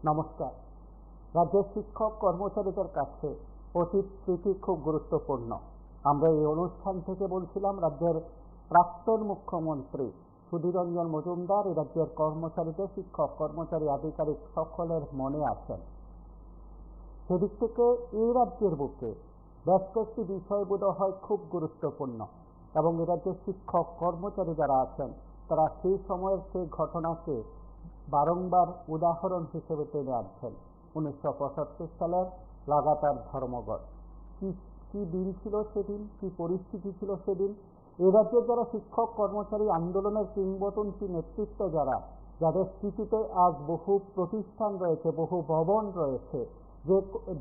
নমস্কার। রাজ্যের শিক্ষক কর্মচারীদের কাছে অতীত স্মৃতি খুব গুরুত্বপূর্ণ। আমরা এই অনুষ্ঠান থেকে বলছিলাম রাজ্যের প্রাক্তন মুখ্যমন্ত্রী সুধীররঞ্জন মজুমদার এই রাজ্যের কর্মচারীদের, শিক্ষক কর্মচারী, আধিকারিক সকলের মনে আছেন। সেদিক থেকে এই রাজ্যের বুকে বেশ কয়েকটি বিষয় বোধ হয় খুব গুরুত্বপূর্ণ, এবং এই রাজ্যের শিক্ষক কর্মচারী যারা আছেন তারা সেই সময়ের সেই ঘটনাকে বারংবার উদাহরণ হিসেবে টেনে আনছেন। 1975 সালের লাগাতার ধর্মঘট, কি দিন ছিল সেদিন, কি পরিস্থিতি ছিল সেদিন। এ রাজ্যের যারা শিক্ষক কর্মচারী আন্দোলনের কিংবদন্তি নেতৃত্ব যাদের স্মৃতিতে আজ বহু প্রতিষ্ঠান রয়েছে, বহু ভবন রয়েছে,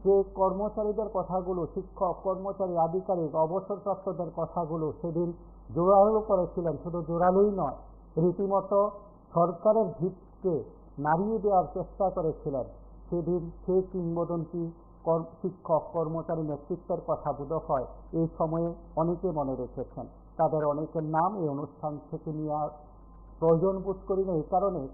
যে কর্মচারীদের কথাগুলো, শিক্ষক কর্মচারী আধিকারিক অবসরপ্রাপ্তদের কথাগুলো সেদিন জোরালো করেছিলেন, শুধু জোরালোই নয়, রীতিমতো সরকারের ভিতকে নাড়িয়ে দেওয়ার চেষ্টা করেছিলেন, সেদিন সেই কিংবদন্তি শিক্ষক কর্মচারী নেতৃত্বের কথা বোধ হয় এই সময়ে অনেকে মনে রেখেছেন। তাদের অনেকের নাম এই অনুষ্ঠান থেকে নেওয়ার প্রয়োজন বোধ করি না, এই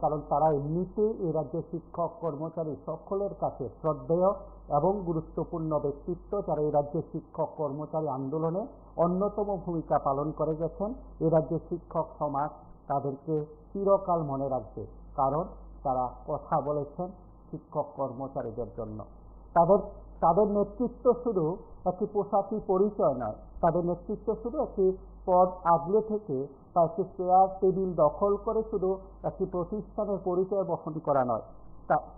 কারণ তারা এমনিতে এই রাজ্যের শিক্ষক কর্মচারী সকলের কাছে শ্রদ্ধেয় এবং গুরুত্বপূর্ণ ব্যক্তিত্ব, যারা এই রাজ্যের শিক্ষক কর্মচারী আন্দোলনে অন্যতম ভূমিকা পালন করে গেছেন। এই রাজ্যের শিক্ষক সমাজ তাদেরকে চিরকাল মনে রাখবে, কারণ তারা কথা বলেছেন শিক্ষক কর্মচারীদের জন্য। তাদের নেতৃত্ব শুধু একটি পোশাকি পরিচয় নয়, তাদের নেতৃত্ব শুধু একটি পদ আগলে থেকে বা একটি চেয়ার টেবিল দখল করে শুধু একটি প্রতিষ্ঠানের পরিচয় বহন করা নয়।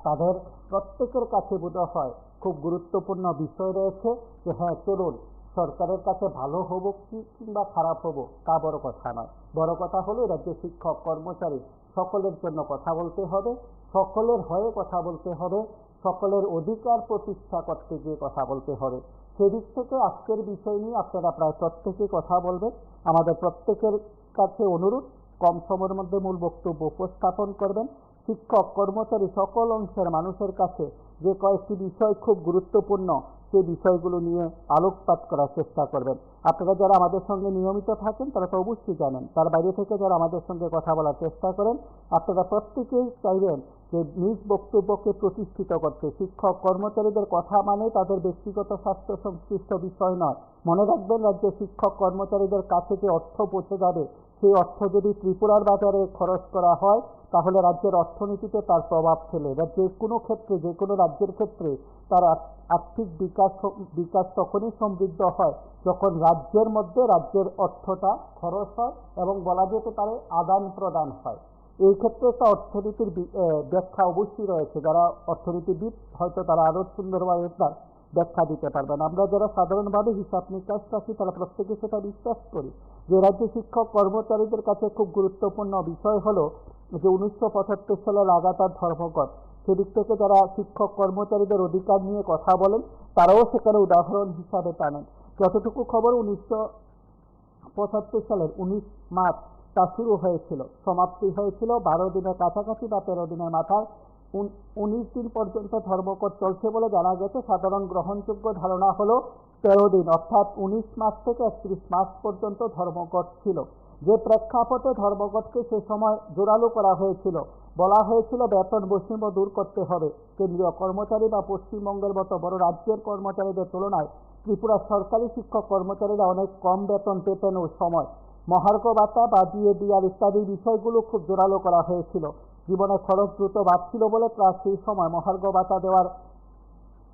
তাদের প্রত্যেকের কাছে বোধ হয় খুব গুরুত্বপূর্ণ বিষয় রয়েছে যে হ্যাঁ, চলুন সরকারের কাছে ভালো হব কিংবা খারাপ হব তা বড় কথা নয়। বড় কথা হলো রাজ্যের শিক্ষক কর্মচারী সকলের জন্য কথা বলতে হবে, সকলের হয়ে কথা বলতে হবে, সকলের অধিকার প্রতিষ্ঠা করতে গিয়ে কথা বলতে হবে। সেদিক থেকে আজকের বিষয় নিয়ে আপনারা প্রায় প্রত্যেকে কথা বলবেন। আমাদের প্রত্যেকের কাছে অনুরোধ, কম সময়ের মধ্যে মূল বক্তব্য উপস্থাপন করবেন। শিক্ষক কর্মচারী সকল অংশের মানুষের কাছে যে কয়েকটি বিষয় খুব গুরুত্বপূর্ণ, সেই বিষয়গুলো নিয়ে আলোকপাত করার চেষ্টা করবেন। আপনারা যারা আমাদের সঙ্গে নিয়মিত থাকেন তারা তো অবশ্যই জানেন, তার বাইরে থেকে যারা আমাদের সঙ্গে কথা বলার চেষ্টা করেন, আপনারা প্রত্যেকেই চাইবেন যে নিজ বক্তব্যকে প্রতিষ্ঠিত করতে। শিক্ষক কর্মচারীদের কথা মানে তাদের ব্যক্তিগত স্বাস্থ্য সংশ্লিষ্ট বিষয় নয়। মনে রাখবেন, রাজ্যের শিক্ষক কর্মচারীদের কাছে যে অর্থ পৌঁছে যাবে, সেই অর্থ যদি ত্রিপুরার বাজারে খরচ করা হয় তাহলে রাজ্যের অর্থনীতিতে তার প্রভাব ফেলে। যে কোনো ক্ষেত্রে, যে কোনো রাজ্যের ক্ষেত্রে তার আর্থিক বিকাশ তখনই সমৃদ্ধ হয় যখন রাজ্যের মধ্যে রাজ্যের অর্থটা খরচ হয় এবং বলা যেতে পারে আদান প্রদান হয়। এই ক্ষেত্রে একটা অর্থনীতির ব্যাখ্যা অবশ্যই রয়েছে। যারা অর্থনীতিবিদ হয়তো তারা আরও সুন্দরভাবে তার ব্যাখ্যা দিতে পারবেন। আমরা যারা সাধারণভাবে হিসাব নিকাশ রাখি তারা প্রত্যেকে সেটা বিশ্বাস করি যে রাজ্য শিক্ষক কর্মচারীদের কাছে খুব গুরুত্বপূর্ণ বিষয় হলো যে 1975 সালে লাগাতার ধর্মঘট। সেদিক থেকে যারা শিক্ষক কর্মচারীদের অধিকার নিয়ে কথা বলেন তারাও সেখানে উদাহরণ হিসাবে টানেন। যতটুকু খবর 1975 সালের 19 মার্চ তা শুরু হয়েছিল, সমাপ্তি হয়েছিল 12 দিনের কাছাকাছি বা 13 দিনের মাথায়। 19 দিন পর্যন্ত ধর্মঘট চলছে বলে জানা গেছে। সাধারণ গ্রহণযোগ্য ধারণা হলো 13 দিন, অর্থাৎ 19 মার্চ থেকে 31 মার্চ পর্যন্ত ধর্মঘট ছিল। যে প্রেক্ষাপটে ধর্মঘটকে সে সময় জোরালো করা হয়েছিল, বলা হয়েছিল বেতন বৈষম্য দূর করতে হবে। কেন্দ্রীয় কর্মচারী বা পশ্চিমবঙ্গের মতো বড় রাজ্যের কর্মচারীদের তুলনায় ত্রিপুরার সরকারি শিক্ষক কর্মচারীরা অনেক কম বেতন পেতেন ওই সময়। মহার্ঘ ভাতা বা ডিএডিআর ইত্যাদি বিষয়গুলো খুব জোরালো করা হয়েছিল। জীবনে খরচ দ্রুত বাড়ছিল বলে প্রায় সেই সময় মহার্ঘ ভাতা দেওয়ার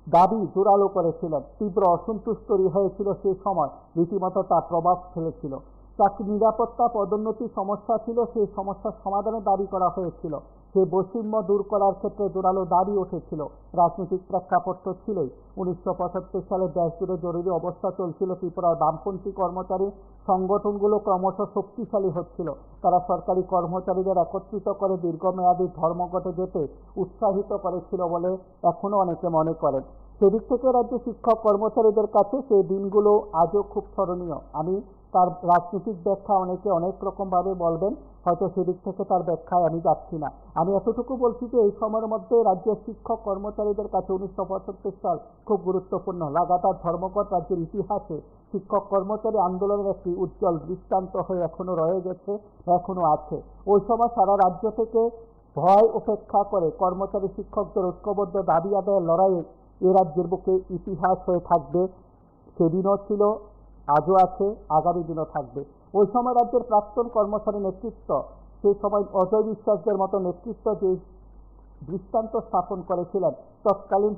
দাবি জোরালো করেছিলেন। তীব্র অসন্তুষ্ট তৈরি হয়েছিল সেই সময়, রীতিমতো তার প্রভাব ফেলেছিল। চাকরি নিরাপত্তা, পদোন্নতি সমস্যা ছিল, সেই সমস্যার সমাধানের দাবি করা হয়েছিল। সেই বৈষম্য দূর করার ক্ষেত্রে জোরালো দাবি উঠেছিল। রাজনৈতিক প্রেক্ষাপট তো ছিলই। 1975 সালে দেশ জুড়ে জরুরি অবস্থা চলছিল। ত্রিপুরার বামপন্থী কর্মচারী সংগঠনগুলো ক্রমশ শক্তিশালী হচ্ছিল। তারা সরকারি কর্মচারীদের একত্রিত করে দীর্ঘমেয়াদী ধর্মঘটে যেতে উৎসাহিত করেছিল বলে এখনো অনেকে মনে করেন। সেদিক থেকে রাজ্য শিক্ষক কর্মচারীদের কাছে সেই দিনগুলো আজও খুব স্মরণীয়। আমি তার রাজনৈতিক ব্যাখ্যা অনেকে অনেক রকমভাবে বলবেন, হয়তো সেদিক থেকে তার ব্যাখ্যায় আমি যাচ্ছি না। আমি এতটুকু বলছি যে এই সময়ের মধ্যে রাজ্যের শিক্ষক কর্মচারীদের কাছে 1975 সাল খুব গুরুত্বপূর্ণ। লাগাতার ধর্মঘট রাজ্যের ইতিহাসে শিক্ষক কর্মচারী আন্দোলনের একটি উজ্জ্বল দৃষ্টান্ত হয়ে এখনো রয়ে গেছে, এখনো আছে। ওই সময় সারা রাজ্য থেকে ভয় উপেক্ষা করে কর্মচারী শিক্ষকদের ঐক্যবদ্ধ দাবি আদায়ের লড়াইয়ে এ রাজ্যের বুকে ইতিহাস হয়ে থাকবে। সেদিনও ছিল, আজও আছে, আগামী দিনও থাকবে। ওই সময় রাজ্যের প্রাক্তন কর্মচারী নেতৃত্ব, সেই সময় অজয় বিশ্বাসদের মতো নেতৃত্ব যে দৃষ্টান্ত স্থাপন করেছিলেন তৎকালীন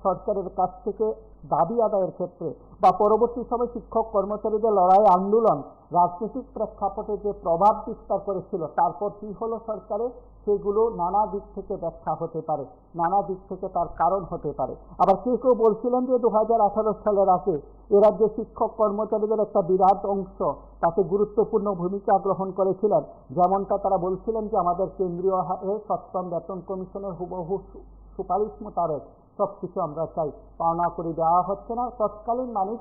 সরকারের কাছ থেকে দাবি আদায়ের ক্ষেত্রে, বা পরবর্তী সময় শিক্ষক কর্মচারীদের লড়াই আন্দোলন রাজনৈতিক প্রেক্ষাপটে যে প্রভাব বিস্তার করেছিল, তারপর কি হলো সরকারে, সেগুলো নানা দিক থেকে ব্যাখ্যা হতে পারে, নানা দিক থেকে তার কারণ হতে পারে। আবার কেউ কেউ বলছিলেন যে 2018 সালের আগে এ রাজ্যে শিক্ষক কর্মচারীদের একটা বিরাট অংশ তাতে গুরুত্বপূর্ণ ভূমিকা গ্রহণ করেছিলেন। যেমনটা তারা বলছিলেন যে আমাদের কেন্দ্রীয় সপ্তম বেতন কমিশনের হুবহু সুপারিশ মোতাবেক সবকিছু আমরা চাই, পাওনা করে দেওয়া হচ্ছে না। তৎকালীন মানিক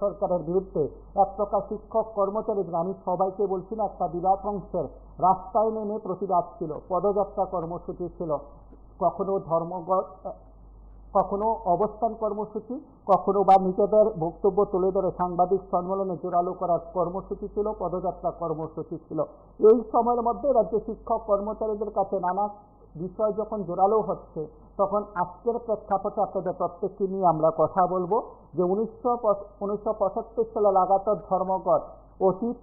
সরকারের বিরুদ্ধে এক প্রকার শিক্ষক কর্মচারীদের, আমি সবাইকে বলছি না, একটা বিরাট অংশের রাস্তায় নেমে প্রতিবাদ ছিল, পদযাত্রা কর্মসূচি ছিল, কখনো কখনো অবস্থান কর্মসূচি, কখনো বা নিজেদের বক্তব্য তুলে ধরে সাংবাদিক সম্মেলনে জোরালো করার কর্মসূচি ছিল, পদযাত্রা কর্মসূচি ছিল। এই সময়ের মধ্যে রাজ্যের শিক্ষক কর্মচারীদের কাছে নানা বিষয় যখন জোরালো হচ্ছে, তখন আজকের প্রেক্ষাপটে আপনাদের প্রত্যেককে নিয়ে আমরা কথা বলবো যে 1975 সালে লাগাতার ধর্মঘট, অতীত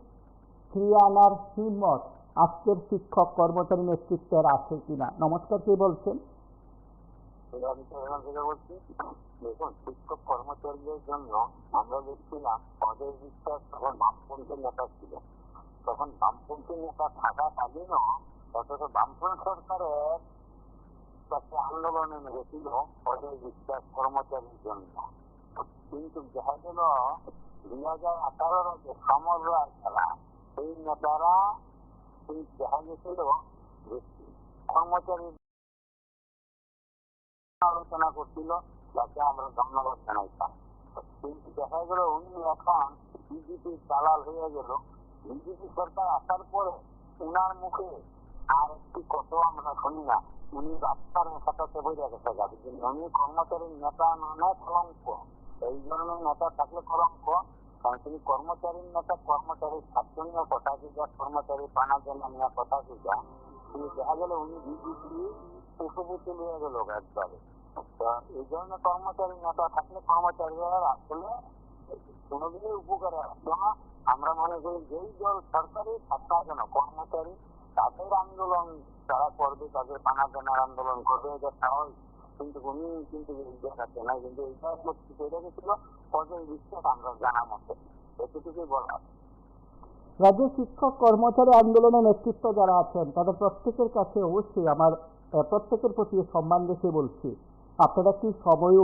ফিরিয়ে আনার হিম্মত আজকের শিক্ষক কর্মচারী নেতৃত্বের আছে কিনা। নমস্কার, কে বলছেন? দেখুন, শিক্ষক কর্মচারীদের জন্য আমরা দেখছিলাম অজয় বিশ্বাস তখন বামপন্থী নেতা ছিল, তখন বামপন্থী নেতা থাকাকালীনও অথচ বামপন্থী সরকারের কাছে আন্দোলনে নেমেছিল অজয় বিশ্বাস কর্মচারীর জন্য। কিন্তু দেখা গেল 2018 যে সমর খেলা, এই নেতারা দেখা গেছিল যে কর্মচারী আলোচনা করছিল, যাকে আমরা ধন্যবাদ জানাইতাম। কিন্তু দেখা গেল উনি এখন বিজেপির দালাল হয়ে গেল। বিজেপি সরকার আসার পরে উনার মুখে আর একটি কথা আমরা শুনি না, উনি রাস্তার নেতাটাকে বোঝা গেছে যাবে, কিন্তু উনি কর্মচারীর নেতা মানে কলঙ্ক। এই ধরনের নেতা থাকলে কলঙ্ক, কারণ তিনি কর্মচারীর নেতা, কর্মচারীর স্বার্থনীয় কথা যা কর্মচারী পানার জন্য নিয়ে কথা যা, কিন্তু দেখা গেল উনি বিজেপি উপভূতি নিয়ে গেল একবারে। এই ধরনের কর্মচারী নেতা থাকলে কর্মচারীরা আসলে কোনোদিনই উপকারে আসতো না। আমরা মনে করি যেই দল সরকারি থাকা যেন কর্মচারী তাদের আন্দোলন যারা করবে, তাদের পানা জানার আন্দোলন করবে, এটা স্বাভাবিক। কিন্তু উনি কিন্তু দেখাচ্ছে না, কিন্তু এইটা বেড়ে গেছিল অজয় বিশ্বাস আমরা জানা মতো। এতটুকুই বলা। রাজ্যের শিক্ষক কর্মচারী আন্দোলনে নেতৃত্ব যারা আছেন তাদের প্রত্যেকের কাছে অবশ্যই আমার প্রত্যেকের প্রতি সম্মান রেখে বলছি, আপনারা কি সময়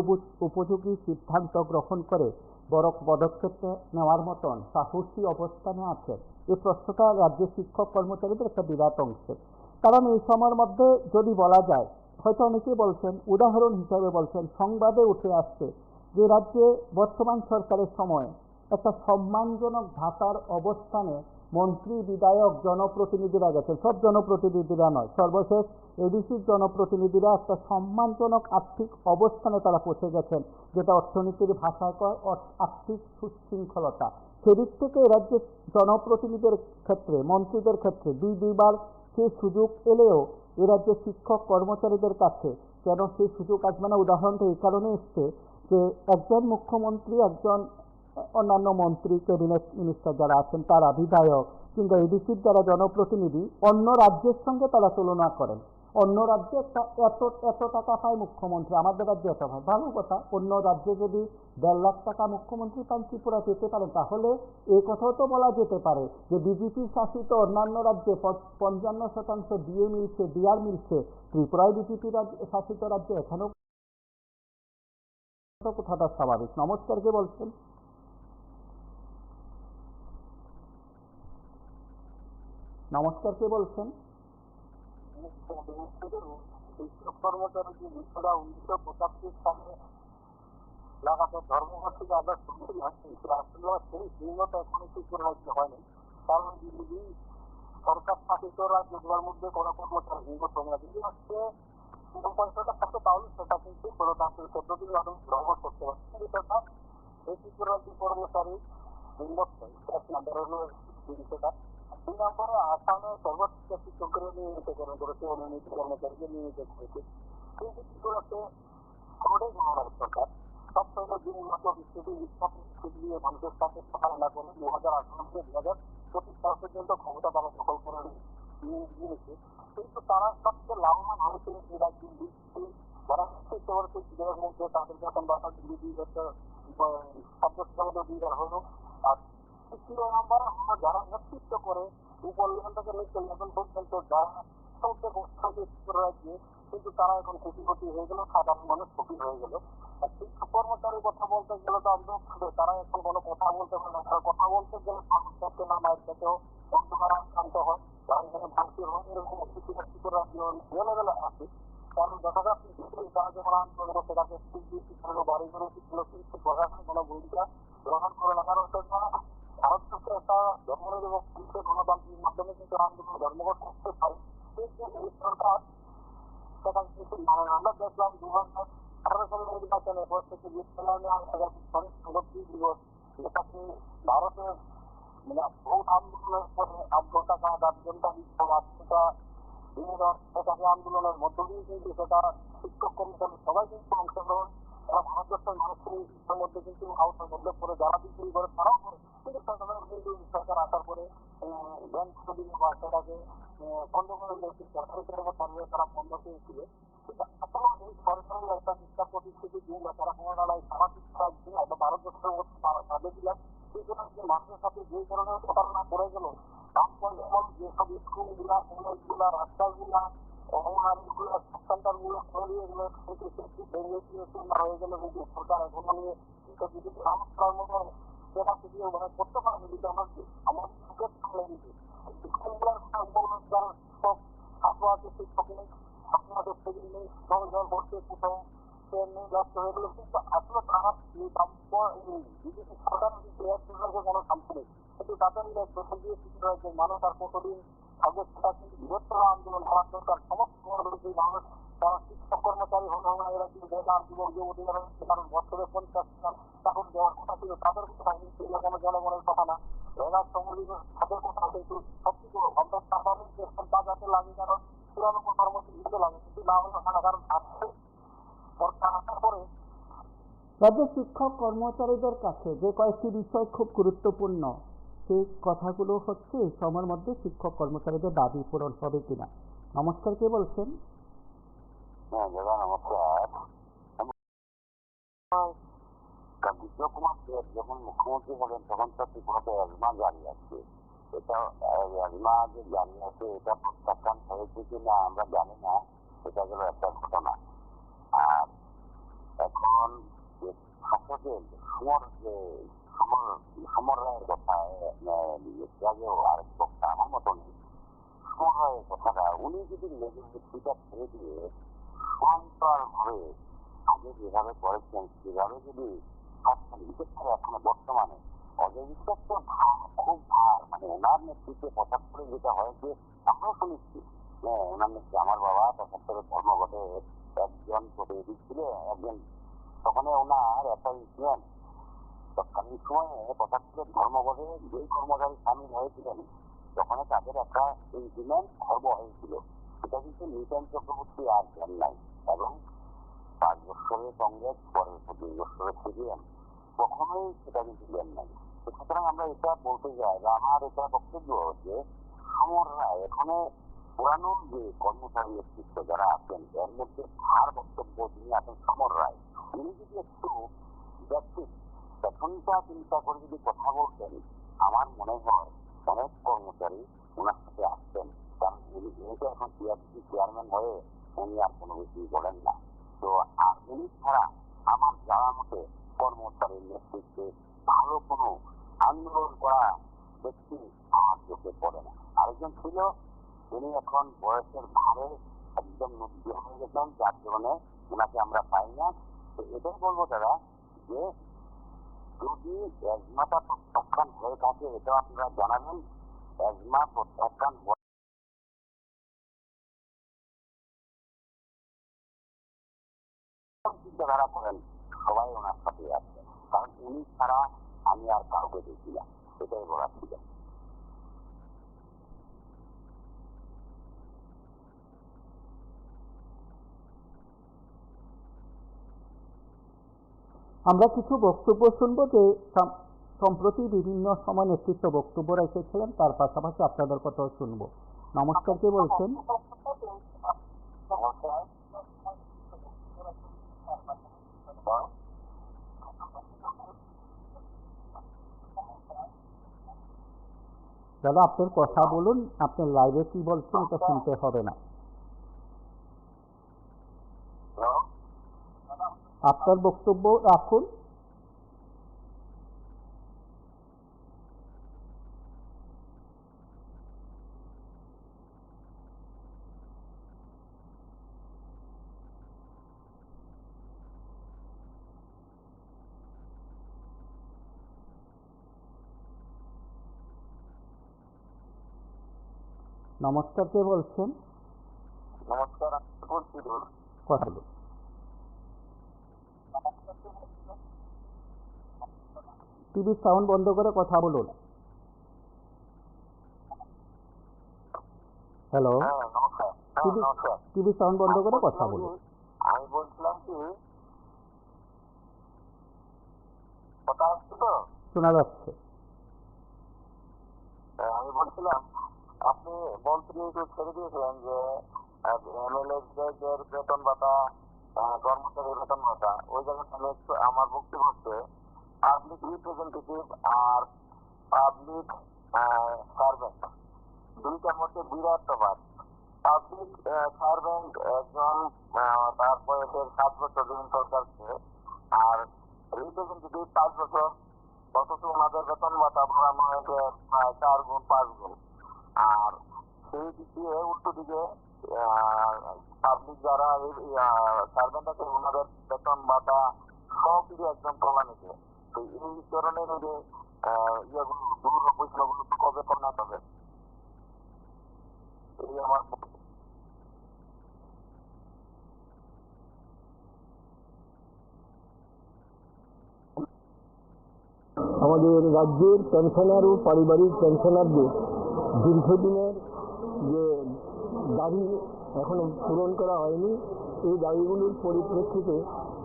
উপযোগী সিদ্ধান্ত গ্রহণ করে বড় পদক্ষেপ নেওয়ার মতন সাহসী অবস্থানে আছেন? এই প্রশ্নটা রাজ্যের শিক্ষক কর্মচারীদের একটা বিরাট অংশের। কারণ এই সময়ের মধ্যে যদি বলা যায়, হয়তো অনেকেই বলছেন, উদাহরণ হিসাবে বলছেন, সংবাদে উঠে আসছে যে রাজ্যে বর্তমান সরকারের সময় একটা সম্মানজনক ভাতার অবস্থানে মন্ত্রী, বিধায়ক, জনপ্রতিনিধিরা গেছেন। সব জনপ্রতিনিধিরা নয়, সর্বশেষ এডিসির জনপ্রতিনিধিরা একটা সম্মানজনক আর্থিক অবস্থানে তারা পৌঁছে গেছেন, যেটা অর্থনীতির ভাষায় কয় আর্থিক সুশৃঙ্খলতা। সেদিক থেকে রাজ্যের জনপ্রতিনিধিদের ক্ষেত্রে, মন্ত্রীদের ক্ষেত্রে দুইবার সেই সুযোগ এলেও এ রাজ্যের শিক্ষক কর্মচারীদের কাছে কেন সেই সুযোগ আসবে না? উদাহরণটা এই কারণে এসছে যে একজন মুখ্যমন্ত্রী, একজন অন্যান্য মন্ত্রী, ক্যাবিনেট মিনিস্টার যারা আছেন, তারা বিধায়ক কিংবা এডিসির যারা জনপ্রতিনিধি, অন্য রাজ্যের সঙ্গে তারা তুলনা করেন। অন্য রাজ্যে এত টাকা পায় মুখ্যমন্ত্রী, আমাদের রাজ্যে এত পায়, ভালো কথা। অন্য রাজ্যে যদি 1.5 লাখ টাকা মুখ্যমন্ত্রী পান, ত্রিপুরা যেতে পারেন, তাহলে এই কথাও তো বলা যেতে পারে যে বিজেপি শাসিত অন্যান্য রাজ্যে 55% ডিএ মিলছে, ডিআর মিলছে, ত্রিপুরায় বিজেপি শাসিত রাজ্যে এখানেও কথাটা স্বাভাবিক। নমস্কার, কে বলছেন? নমস্কার, কে বলছেন? শিক্ষক কর্মচারী যে বিষয়টা 1975 সালে লাগাতার ধর্মঘট থেকে আবার শুনছিলাম, কিন্তু আসলে সেই শূন্যতা এখন কিছু রাজ্য হয়নি। কারণ যদি সরকার শাসিত রাজ্যগুলোর মধ্যে কোনো কর্মচারী সংগঠন যদি হচ্ছে পয়সাটা থাকতো, তাহলে সেটা কিন্তু গণতান্ত্রিক পদ্ধতির মাধ্যমে গ্রহণ করতে পারছে। বিষয়টা এই ত্রিপুরা রাজ্য কর্মচারী বিষয়টা দুই নম্বরে আসামে সর্বোচ্চ শিক্ষকরা নিয়মিতকরণ করেছে, অনিয়মিত কর্মচারীকে নিয়মিত করেছে। কিন্তু কি করেছে কোটাই বাংলাদেশ সরকার সবসময় দিনগত বিস্তৃতি নিয়ে মানুষের সাথে সহায়তা করে 2018 থেকে 2025 সাল পর্যন্ত ক্ষমতা তারা দখল করে নিয়েছে। কিন্তু তারা সবচেয়ে লাভবান হয়েছে এই রাজ্যের যারা নেতৃত্ব করেছে বিধায়ক মধ্যে তাদের বেতন ভাতা 2 বছর সাব্যস্ত 2 বার হলো। আর তৃতীয় নাম্বার আমরা যারা নেতৃত্ব করে উপর লেভেল থেকে নিচে লেভেল পর্যন্ত যারা রাজ্যে, কিন্তু তারা এখন কোটিপতি হয়ে গেল, সাধারণ মানুষ ফকির হয়ে গেল। আর শিক্ষক কর্মচারীর কথা বলতে গেলে তো আমরা তারা এখন কোনো কথা বলতে পারে না, তারা কথা বলতে গেলে সাথে না মায়ের সাথেও অন্ধকার আক্রান্ত হয়। যারা এখানে ভারতীয় হয় এরকম শিক্ষকরা লেভেলে আছে। কারণ দেখা যাচ্ছে তারা যখন আন্দোলন করছে তাকে বাড়ি করে কিন্তু প্রশাসন কোনো ভূমিকা গ্রহণ করে না। কারণ ভারতবর্ষে একটা ধর্মনিরপেক্ষ গণতান্ত্রিক মাধ্যমে কিন্তু আন্দোলন ধর্মঘট করতে পারে, কিন্তু এই সরকার সেটা কিন্তু মানে আমরা দেখলাম 2018 সালের নির্বাচনের পর থেকে দিবস যেটাকে ভারতের মানে ভোট আন্দোলনের পরে 8 ঘন্টা বা 10 ঘন্টা সেটাকে আন্দোলনের মধ্য দিয়ে কিন্তু সেটা শিক্ষক কর্মচারী সবাই কিন্তু অংশগ্রহণ, তারা ভারতবর্ষের মানুষের মধ্যে কিন্তু আওতার মধ্যে পড়ে যারা বিক্রি করে তারাও করে। কিন্তু কিন্তু সরকার আসার পরে ব্যাংক করে দিল বা সেটাকে বন্ধ করে দিয়েছে, সরকারি কর্মচারীরা তারা বন্ধ পেয়েছিল। আসলে এই সরকারের একটা শিক্ষা প্রতিশ্রুতি দিন তারা কোনো লড়াই সামাজিক দিন একটা ভারতবর্ষের মধ্যে তাদের দিলাম, সুতরাং যে মানুষের সাথে যে ধরনের প্রতারণা করে গেল যেসব স্কুলগুলা কলেজগুলা রাস্তাগুলা অঙ্গনওয়াড়িগুলা সেন্টারগুলো হয়ে গেল হয়ে গেল, কিন্তু সরকার এখনো নিয়ে যদি কাজ করার মতো সেটা যদি ওখানে করতে পারে যদি আমাদের সুখের সামনে দিতে স্কুলগুলার সব ছাত্র আছে শিক্ষক নেই, ছাত্র আছে সেদিন নেই, জল ভর্তি কোথাও নেই ব্যস্ত হয়ে গেল। কিন্তু আসলে তারা বিজেপি সরকার কোনো শান্তি নেই, কিন্তু তাদের দিয়ে রাজ্যের মানুষ আর কতদিন থাকবে সেটা কিন্তু বৃহত্তর আন্দোলন করার দরকার। সমস্ত মানুষ তারা শিক্ষক কর্মচারী হলো না, এরা কিন্তু বেকার যুবক যুবতী কারণ বছরে 50,000 চাকরি দেওয়ার কথা ছিল, তাদের কথা কিন্তু কোনো জনগণের কথা না। বেকার শ্রমিক তাদের কথা কিন্তু সবকিছু আমরা স্বাভাবিক বাজাতে লাগে, কারণ পুরানো কথার মধ্যে দিতে লাগে, কিন্তু না হলে হয় না। কারণ সরকার আসার পরে রাজ্যের শিক্ষক কর্মচারীদের কাছে যে কয়েকটি বিষয় খুব গুরুত্বপূর্ণ, সেই কথাগুলো হচ্ছে এই সময়ের মধ্যে শিক্ষক কর্মচারীদের দাবি পূরণ হবে কিনা। নমস্কার, কে বলছেন? হ্যাঁ দাদা নমস্কার। বিপ্লব কুমার দেব যখন মুখ্যমন্ত্রী হলেন তখন তার ঠিকমতো এজমা জারি আছে, এটা এজমা যে জারি আছে এটা প্রত্যাখ্যান হয়েছে কিনা আমরা জানি না, এটা গেল একটা ঘটনা। আর এখন শাসকের সমর রায়ের কথা আগেও আরেক বক্তা আমার মতন সমর রায়ের কথাটা উনি যদি লেজিসলেটিভটা ছেড়ে দিয়ে সমান্তরাল ভাবে আগে যেভাবে করেছেন সেভাবে যদি বিশেষ করে এখন বর্তমানে অজয় বিশ্বাস তো খুব ভার মানে ওনার নেতৃত্বে 75 যেটা হয়েছে আমরাও শুনেছি। ওনার নেতৃত্বে আমার বাবা 75 ধর্মঘটে একজন প্রতিনিধি ছিল, একজন তখন ওনার একটা ইনসিডেন্ট তৎকালীন সময়ে 75 ধর্মঘটে যেই কর্মচারী সামিল হয়েছিলেন তখন তাদের একটা ইনসিডেন্ট খর্ব হয়েছিল, সেটা কিন্তু নিউটন চক্রবর্তী আর দেন নাই এবং 5 বছরের কংগ্রেস পরের 25 বছরের সিপিএম কখনোই সেটা কিন্তু দেন নাই। সুতরাং আমরা এটা বলতে যাই যে আমার এটা বক্তব্য যে সমর রায় এখানে পুরানো যে কর্মচারী নেতৃত্ব যারা আছেন এর মধ্যে আর বক্তব্য যিনি আছেন সমর রায়, উনি যদি একটু ব্যক্তি পেছনটা চিন্তা করে যদি কথা বলতেন আমার মনে হয় অনেক কর্মচারী ওনার সাথে আসতেন। কারণ উনি তো এখন সিআরপিসি চেয়ারম্যান হয়ে উনি আর কোনো কিছুই বলেন না। তো আর উনি ছাড়া আমার জানা মতে কর্মচারীর নেতৃত্বে ভালো কোনো আন্দোলন করা ব্যক্তি আমার চোখে পড়ে না। আরেকজন ছিল উনি এখন বয়সের ভারে একদম নদী হয়ে গেছেন, যার কারণে ওনাকে আমরা পাই না। তো এটাই বলবো দাদা যে যদি এজমাটা প্রত্যাখ্যান হয়ে থাকে এটা আপনারা জানাবেন। এজমা প্রত্যাখ্যান চিন্তাধারা করেন সবাই ওনার সাথে আছে, কারণ উনি ছাড়া আমি আর কাউকে দেখি না, এটাই বলার ছিল। আমরা কিছু বক্তব্য শুনবো যে সম্প্রতি বিভিন্ন সময় নেতৃত্ব বক্তব্য রেখেছিলেন, তার পাশাপাশি আপনাদের কথাও শুনবো। নমস্কার, কে বলছেন? দাদা, আপনার কথা বলুন, আপনার লাইভে কি বলছেন এটা শুনতে হবে না। আপনার বক্তব্য রাখুন। নমস্কার, কে বলছেন? নমস্কার, কথা বলুন। টিভি সাউন্ড বন্ধ করে কথা বলুন। হ্যালো, টিভি সাউন্ড বন্ধ করে কথা বলুন। আমি বলছিলাম কি, কথা হচ্ছে তো? শোনা যাচ্ছে। আমি বলছিলাম, আপনি মন্ত্রী একটু ছেড়ে দিয়েছিলেন যে এমএলএদের বেতন ভাতা, কর্মচারীর বেতন ভাতা, ওই জায়গাটা একটু আমার বক্তব্য হচ্ছে পাবলিক রিপ্রেজেন্টেটিভ আর পাবলিক সার্ভেন্ট দুইটার মধ্যে বিরাট তফাৎ। পাবলিক সার্ভেন্ট একজন তার বয়সের 7 বছর যখন সরকারকে, আর রিপ্রেজেন্টেটিভ 5 বছর, অথচ ওনাদের বেতন ভাতা বাড়ানো হয়েছে প্রায় 4 গুণ 5 গুণ। আর সেই দিক দিয়ে উল্টো দিকে পাবলিক যারা সার্ভেন্ট আছে ওনাদের বেতন ভাতা সব দিকে একদম তলানিতে। তো এই ধরনের যে ইয়েগুলো দূর বৈষম্যগুলো তো কবে কমাতে হবে, এই আমার। আমাদের রাজ্যের পেনশনার ও পারিবারিক পেনশনারদের দীর্ঘদিনের যে দাবি এখনো পূরণ করা হয়নি, এই দাবিগুলির পরিপ্রেক্ষিতে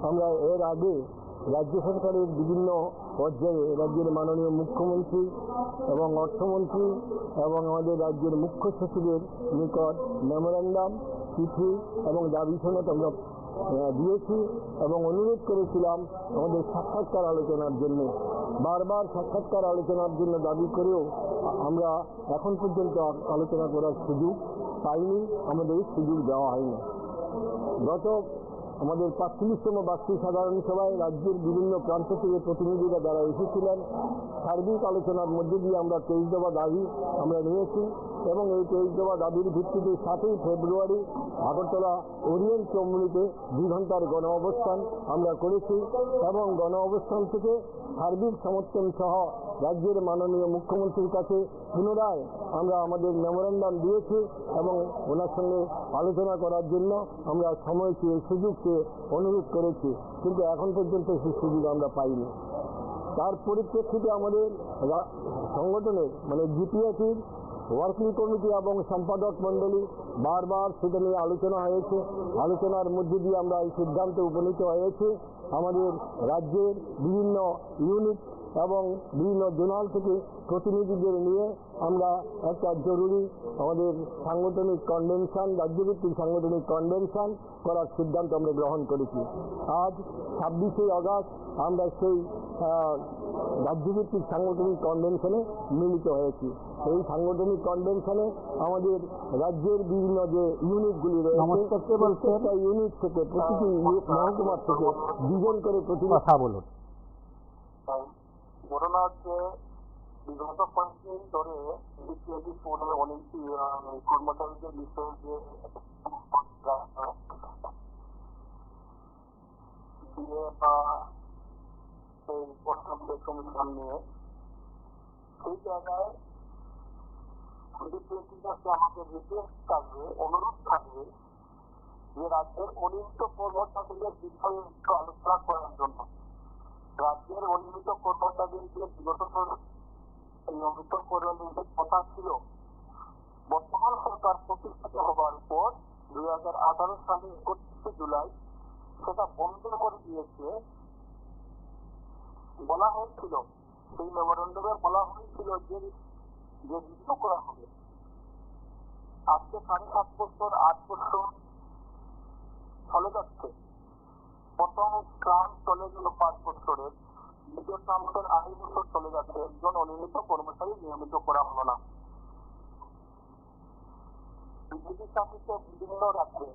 আমরা এর আগে রাজ্য সরকারের বিভিন্ন পর্যায়ে রাজ্যের মাননীয় মুখ্যমন্ত্রী এবং অর্থমন্ত্রী এবং আমাদের রাজ্যের মুখ্য সচিবের নিকট মেমোরেন্ডাম, চিঠি এবং দাবি সনদ আমরা দিয়েছি এবং অনুরোধ করেছিলাম আমাদের সাক্ষাৎকার আলোচনার জন্য। বারবার সাক্ষাৎকার আলোচনার জন্য দাবি করেও আমরা এখন পর্যন্ত আলোচনা করার সুযোগ পাইনি, আমাদের সুযোগ দেওয়া হয়নি। গত আমাদের 45তম বার্ষিক সাধারণ সভায় রাজ্যের বিভিন্ন প্রান্ত থেকে প্রতিনিধিরা যারা এসেছিলেন, সার্বিক আলোচনার মধ্যে দিয়ে আমরা 23 দফা দাবি আমরা নিয়েছি এবং এই 23 দফা দাবির ভিত্তিতে 7ই ফেব্রুয়ারি আগরতলা ওরিয়েন্ট চৌমুহনীতে 2 ঘন্টার গণ অবস্থান আমরা করেছি এবং গণ অবস্থান থেকে সার্বিক সমর্থন সহ রাজ্যের মাননীয় মুখ্যমন্ত্রীর কাছে পুনরায় আমরা আমাদের মেমোরেন্ডাম দিয়েছি এবং ওনার সঙ্গে আলোচনা করার জন্য আমরা সময় চেয়ে সুযোগ চেয়ে অনুরোধ করেছি, কিন্তু এখন পর্যন্ত সেই সুযোগ আমরা পাইনি। তার পরিপ্রেক্ষিতে আমাদের সংগঠনের মানে জিপিএসির ওয়ার্কিং কমিটি এবং সম্পাদক মণ্ডলী বারবার সেটা নিয়ে আলোচনা হয়েছে। আলোচনার মধ্যে দিয়ে আমরা এই সিদ্ধান্তে উপনীত হয়েছি আমাদের রাজ্যের বিভিন্ন ইউনিট এবং বিভিন্ন জোনাল থেকে প্রতিনিধিদের নিয়ে আমরা একটা জরুরি আমাদের সাংগঠনিক কনভেনশন, রাজ্যভিত্তিক সাংগঠনিক কনভেনশন করার সিদ্ধান্ত আমরা গ্রহণ করেছি। আজ 26শে আগস্ট আমরা সেই রাজ্যভিত্তিক সাংগঠনিক কনভেনশনে মিলিত হয়েছি। এই সাংগঠনিক কনভেনশনে আমাদের রাজ্যের বিভিন্ন যে ইউনিটগুলি রয়েছে, প্রত্যেকটা ইউনিট থেকে প্রতিটি মহকুমার থেকে 2 জন করে কথা বলুন। ঘটনা হচ্ছে বিগত 5 দিন ধরে অনেক কর্মচারীদের বিষয়ে যে কমিশন নিয়ে সেই জায়গায় আমাদের রিকোয়েস্ট থাকবে, অনুরোধ থাকবে যে রাজ্যের অনিয়মিত কর্মচারীদের বিষয়ে একটু আলোচনা করার জন্য। রাজ্যের অনিয়মিত কর্মচারীদের বিগত নিয়মিত কর্মচারীদের কথা ছিল বর্তমান সরকার প্রতিষ্ঠিত হবার পর 2018 সালে 31শে জুলাই সেটা বন্ধ করে দিয়েছে বলা হয়েছিল, সেই মেমোরেন্ডামে বলা হয়েছিল যে রিভিউ করা হবে। আজকে 7.5 বছর 8 বছর চলে যাচ্ছে। প্রথম ট্রাম চলে গেল 5 বছরের, দ্বিতীয় ট্রাম্পের 2.5 বছর চলে যাচ্ছে, একজন অনিয়মিত কর্মচারী নিয়মিত করা হলো না। বিজেপি শাসিত বিভিন্ন রাজ্যে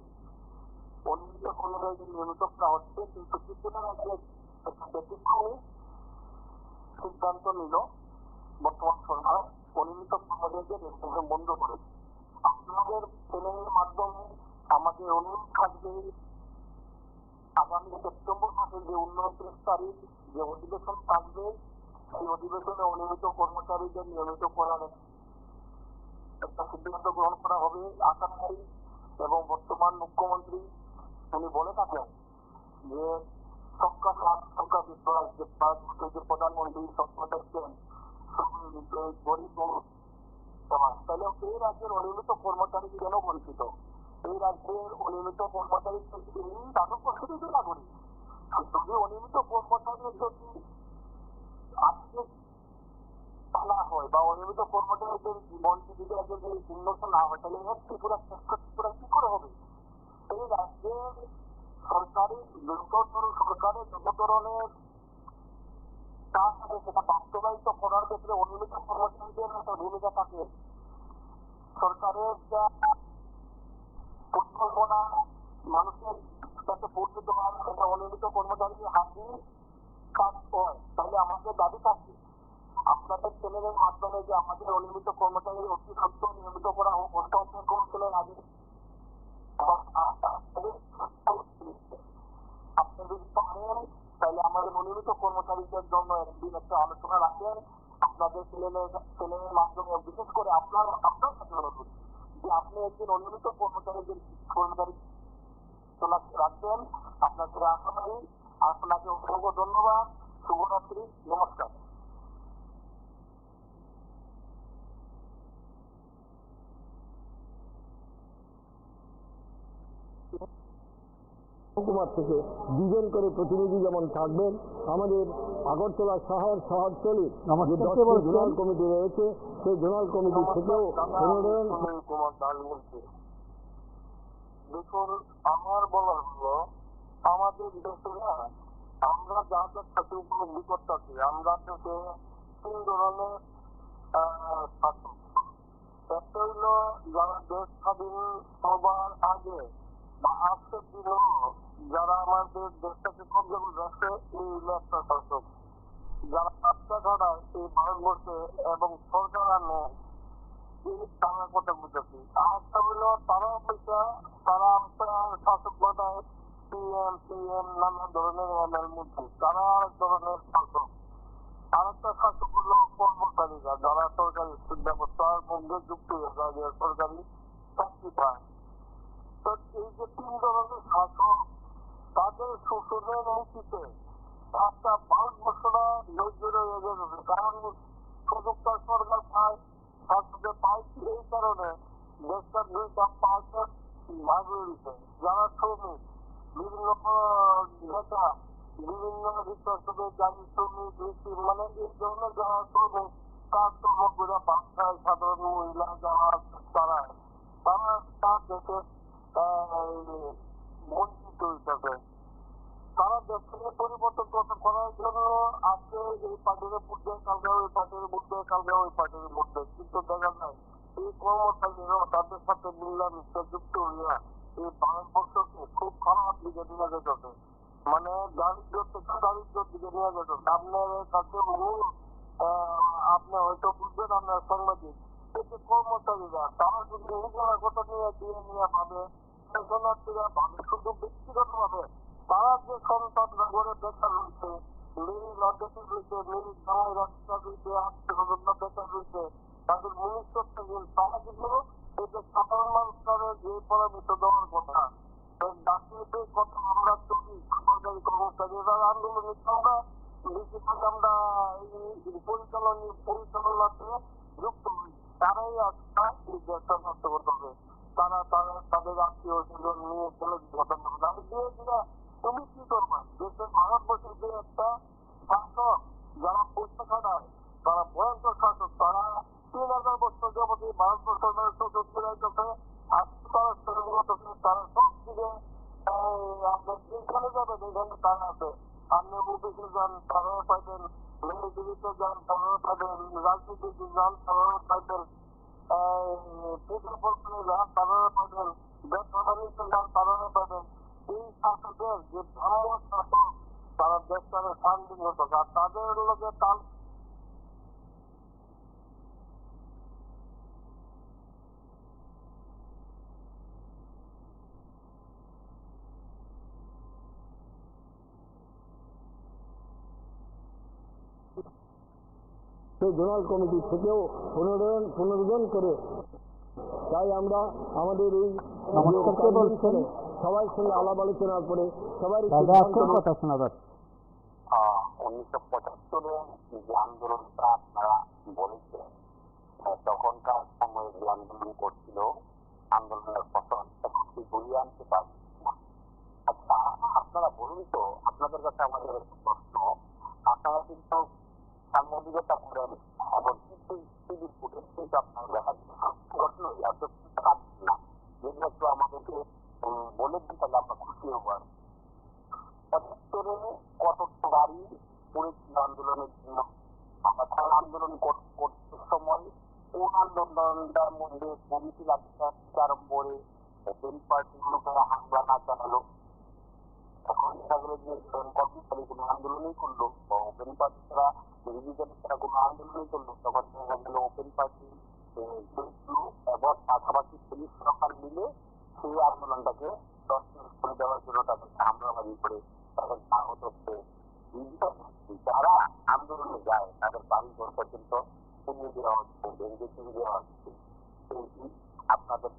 অনিয়মিত কর্মচারী নিয়মিত করা হচ্ছে, কিন্তু কিছুটা রাজ্যে ব্যতিক্রমী সিদ্ধান্ত নিল বর্তমান সরকার, অনিয়মিত কর্মচারীদের রেজিস্ট্রেশন বন্ধ করেছে। আপনাদের চ্যানেলের মাধ্যমে আমাদের অনুরোধ থাকবে, আগামী সেপ্টেম্বর মাসের যে 29 তারিখ যে অধিবেশন থাকবে, সেই অধিবেশনে অনিয়মিত কর্মচারীদের নিয়মিত করার একটা সিদ্ধান্ত গ্রহণ করা হবে আশা করি। এবং বর্তমান মুখ্যমন্ত্রী উনি বলে থাকেন যে সবকা সাথ সবকা বিশ্বাস, যে ভারতবর্ষের প্রধানমন্ত্রী স্বপ্ন দেখছেন গরিব সমাজ, তাহলে এই রাজ্যের অনিয়মিত কর্মচারী কেন বঞ্চিত? এই রাজ্যের অনিয়মিত কর্মচারী তাদের প্রতিনিধি নাগরিক। যদি অনিয়মিত কর্মচারীর যদি আর্থিক না হয় বা অনিয়মিত কর্মচারীদের জীবন জীবিকা যদি উন্নত না হয়, তাহলে ত্রিপুরা কি করে হবে? এই রাজ্যের সরকারের যত ধরনের কাজ আছে সেটা বাস্তবায়িত করার ক্ষেত্রে অনিয়মিত কর্মচারীদের একটা ভূমিকা থাকে। সরকারের যা পরিকল্পনা মানুষের কাছে পৌঁছে দেওয়ার, সেটা অনিয়মিত কর্মচারীদের হাতে কাজ হয়। তাহলে আমাদের দাবি থাকবে আপনাদের চ্যানেলের মাধ্যমে যে আমাদের অনিয়মিত কর্মচারী অতি সত্য নিয়মিত করা হোক। অঞ্চলের আগে আপনি যদি পারেন তাহলে আমাদের অনিয়মিত কর্মচারীদের জন্য একদিন একটা আলোচনা রাখেন আপনাদের চ্যানেলের মাধ্যমে। বিশেষ করে আপনার কাছে অনুরোধ যে আপনি একদিন অনিয়মিত কর্মচারী রাখবেন। আপনার ছেলে আশাবাদী। আপনাকে অসংখ্য ধন্যবাদ। শুভরাত্রি, নমস্কার। কুমার থেকে 2 জন করে প্রতিনিধি যেমন থাকবেন, আমাদের আগরতলা শহরতলির যে 10টি জোনাল কমিটি রয়েছে, সেই জোনাল কমিটি থেকেও কুমার দাস বলছি। দেখুন, আমার বলা হলো আমাদের দেশে আমরা যা যা সাথে উপলব্ধি করতেছি, আমরা থেকে 3 ধরনের শাসক। একটা হইলো যারা দেশ স্বাধীন হবার আগে বা আজকের দিনও যারা আমাদের দেশটাকে কব্জা করে রাখছে, এই হইলো একটা শাসক। যারা রাস্তা ঘাটায় এই ভারতবর্ষে এবং সরকার আনে, তারা কথা বুঝেছি। আর একটা হইলো তারা পয়সা, তারা শাসক ঘটায় পিএম নানা ধরনের এমএল মন্ত্রী, তারা আরেক ধরনের শাসক। আর একটা শাসক হলো কর্মচারীরা, যারা সরকারি ব্যবস্থার মধ্যে যুক্ত হয়ে যায়, সরকারি চাকরি পায়। তো এই যে 3 ধরনের শাসক, তাদের শোষণের নীতিতে একটা ভারতবর্ষরা নজর হয়ে গেছে। কারণ প্রযুক্ত সরকার পায়, শাসকদের পায়, এই কারণে দেশটার 2টা পার্টের ভাগ হয়েছে। যারা শ্রমিক, বিভিন্ন নেতা, বিভিন্ন রিসোর্সের গাড়ি শ্রমিক, মানে এই ধরনের যারা শ্রমিক, কাজকর্ম করে বাচ্চায় সাধারণ মহিলা যারা তারা দেশে বঞ্চিত হইতেছে। তারা দেশকে পরিবর্তন করার জন্য আজকে এই পার্টির মধ্যে, কালকে ওই পার্টির মধ্যে, কালকে ওই পার্টির মধ্যে, কিন্তু দেখা যায় এই কর্মচারীরাও তাদের সাথে মিল্লামিশে যুক্ত হইয়া এই ভারতবর্ষকে খুব খারাপ দিকে নিয়ে যেতেছে। মানে দারিদ্র থেকে দারিদ্রের দিকে নিয়ে যেত। আপনার কাছে আপনি হয়তো বুঝবেন, আপনার সাংবাদিক, এই যে কর্মচারীরা তারা যদি নিজেরা কথা নিয়ে ভাবে, পেনশনার্থীরা ভাবে শুধু ব্যক্তিগত ভাবে, তারা যে সন্তানরা ঘরে বেকার রয়েছে, মেয়েরা বেকার রয়েছে, মেয়ে জামাই রাস্তা রয়েছে, আত্মীয় বেকার রয়েছে, তাদের ভবিষ্যৎ থেকে তারা কিন্তু এই যে সাধারণ মানুষের যে পরামর্শ দেওয়ার কথা, ডাক্তারদের কথা আমরা চলি, সরকারি কর্মচারীরা আন্দোলনের আমরা বেশিরভাগ আমরা এই পরিচালনাতে যুক্ত হই। তারাই আজকে এই দেশটা নষ্ট করতে হবে। তারা তাদের আত্মীয় স্বজন নিয়ে চলে ঘটনা। আমি দিয়ে তুমি কি করবা? দেশের ভারতবর্ষের যে একটা শাসক তারা সব দিকে আপনার যেখানে যাবে যেখানে তারা আছে, আপনি অফিসে যান তারাও পাইবেন, মিলিটারিতে যান তারাও পাইবেন, রাজনীতিতে যান তারাও পাইবেন, পেট্রোল যান তারাও পাইবেন, বেসরকারিতে যান তারাও পাইবেন। এই শাসকের যে ধর্ম শাসক, তারা দেশটাকে শান্তি হতো আর তাদের লোকে তাল সেই জোনাল কমিটি থেকেও 15 জন করে। তাই আমরা আমাদের এই নমস্কার, কে বলছেন? সবার সঙ্গে আলাপ আলোচনার পরে সবাই দাদা আপনার কথা শোনা যাচ্ছে। 1975-এ যে আন্দোলনটা আপনারা বলেছেন, তখনকার সময়ে যে আন্দোলন করছিল, আন্দোলনের ফসল ঘুরিয়ে আনতে পারবে না। আচ্ছা, আপনারা বলুন তো, আপনাদের কাছে আমাদের একটা প্রশ্ন, আপনারা কিন্তু সাংবাদিকতা করেন, এখন কিন্তু টিভির ফুটেজ কিন্তু আপনারা দেখার ঘটনা না, যেগুলো একটু আমাদেরকে বলে দিন, তাহলে আমরা খুশি হবো। 75-এ কতটা গাড়ি পড়েছিল আন্দোলনের জন্য। এখন আন্দোলন করতে সময় কোন আন্দোলনটার মধ্যে কমিটি লাঠিচার্জ আরম্ভ করে ওপেন পার্টিগুলোকে হামলা না চালালো। তখন দেখা গেল যে কর্মচারী কোনো আন্দোলনই করলো, ওপেন পার্টি ছাড়া তারা কোনো আন্দোলনই করলো, তখন দেখা গেল ওপেন পার্টি এবং পাশাপাশি পুলিশ সরকার মিলে সেই আন্দোলনটাকে তছনছ করে দেওয়ার জন্য তাদেরকে হামলাবাজি করে তাদের আহত হচ্ছে। যারা আন্দোলনে যায় তাদের বাড়ি ঘর পর্যন্ত কমিয়ে দেওয়া হচ্ছে, ভেঙে চুরি দেওয়া হচ্ছে। আপনাদের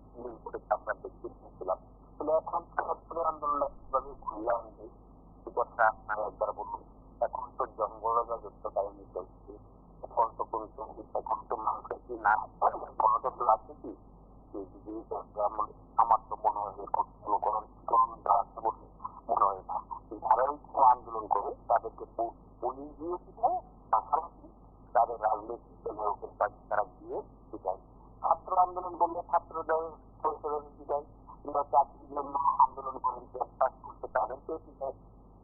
আমরা দেখতে পেয়েছিলাম। তাহলে এখন 75-এর আন্দোলন কিভাবে ঘুরিয়ে আনবে এই কথা আপনারা একবার বলুন। এখন তো জঙ্গলযুদ্ধ কাহিনী চলছে, এখন তো এখন তো মানুষের কি না গণতন্ত্র আছে কি? আমার তো মনে হয় মনে হয় না। যারাই কোনো আন্দোলন করে তাদেরকে পুলিশ দিয়ে শিখায়, পাশাপাশি তাদের রাজনৈতিক দলের পার্টি তারা গিয়ে শিখায়। ছাত্র আন্দোলন করলে ছাত্রদের শিখায়, কিংবা চাকরির জন্য আন্দোলন করে পাস করতে তাদেরকে শিখায়।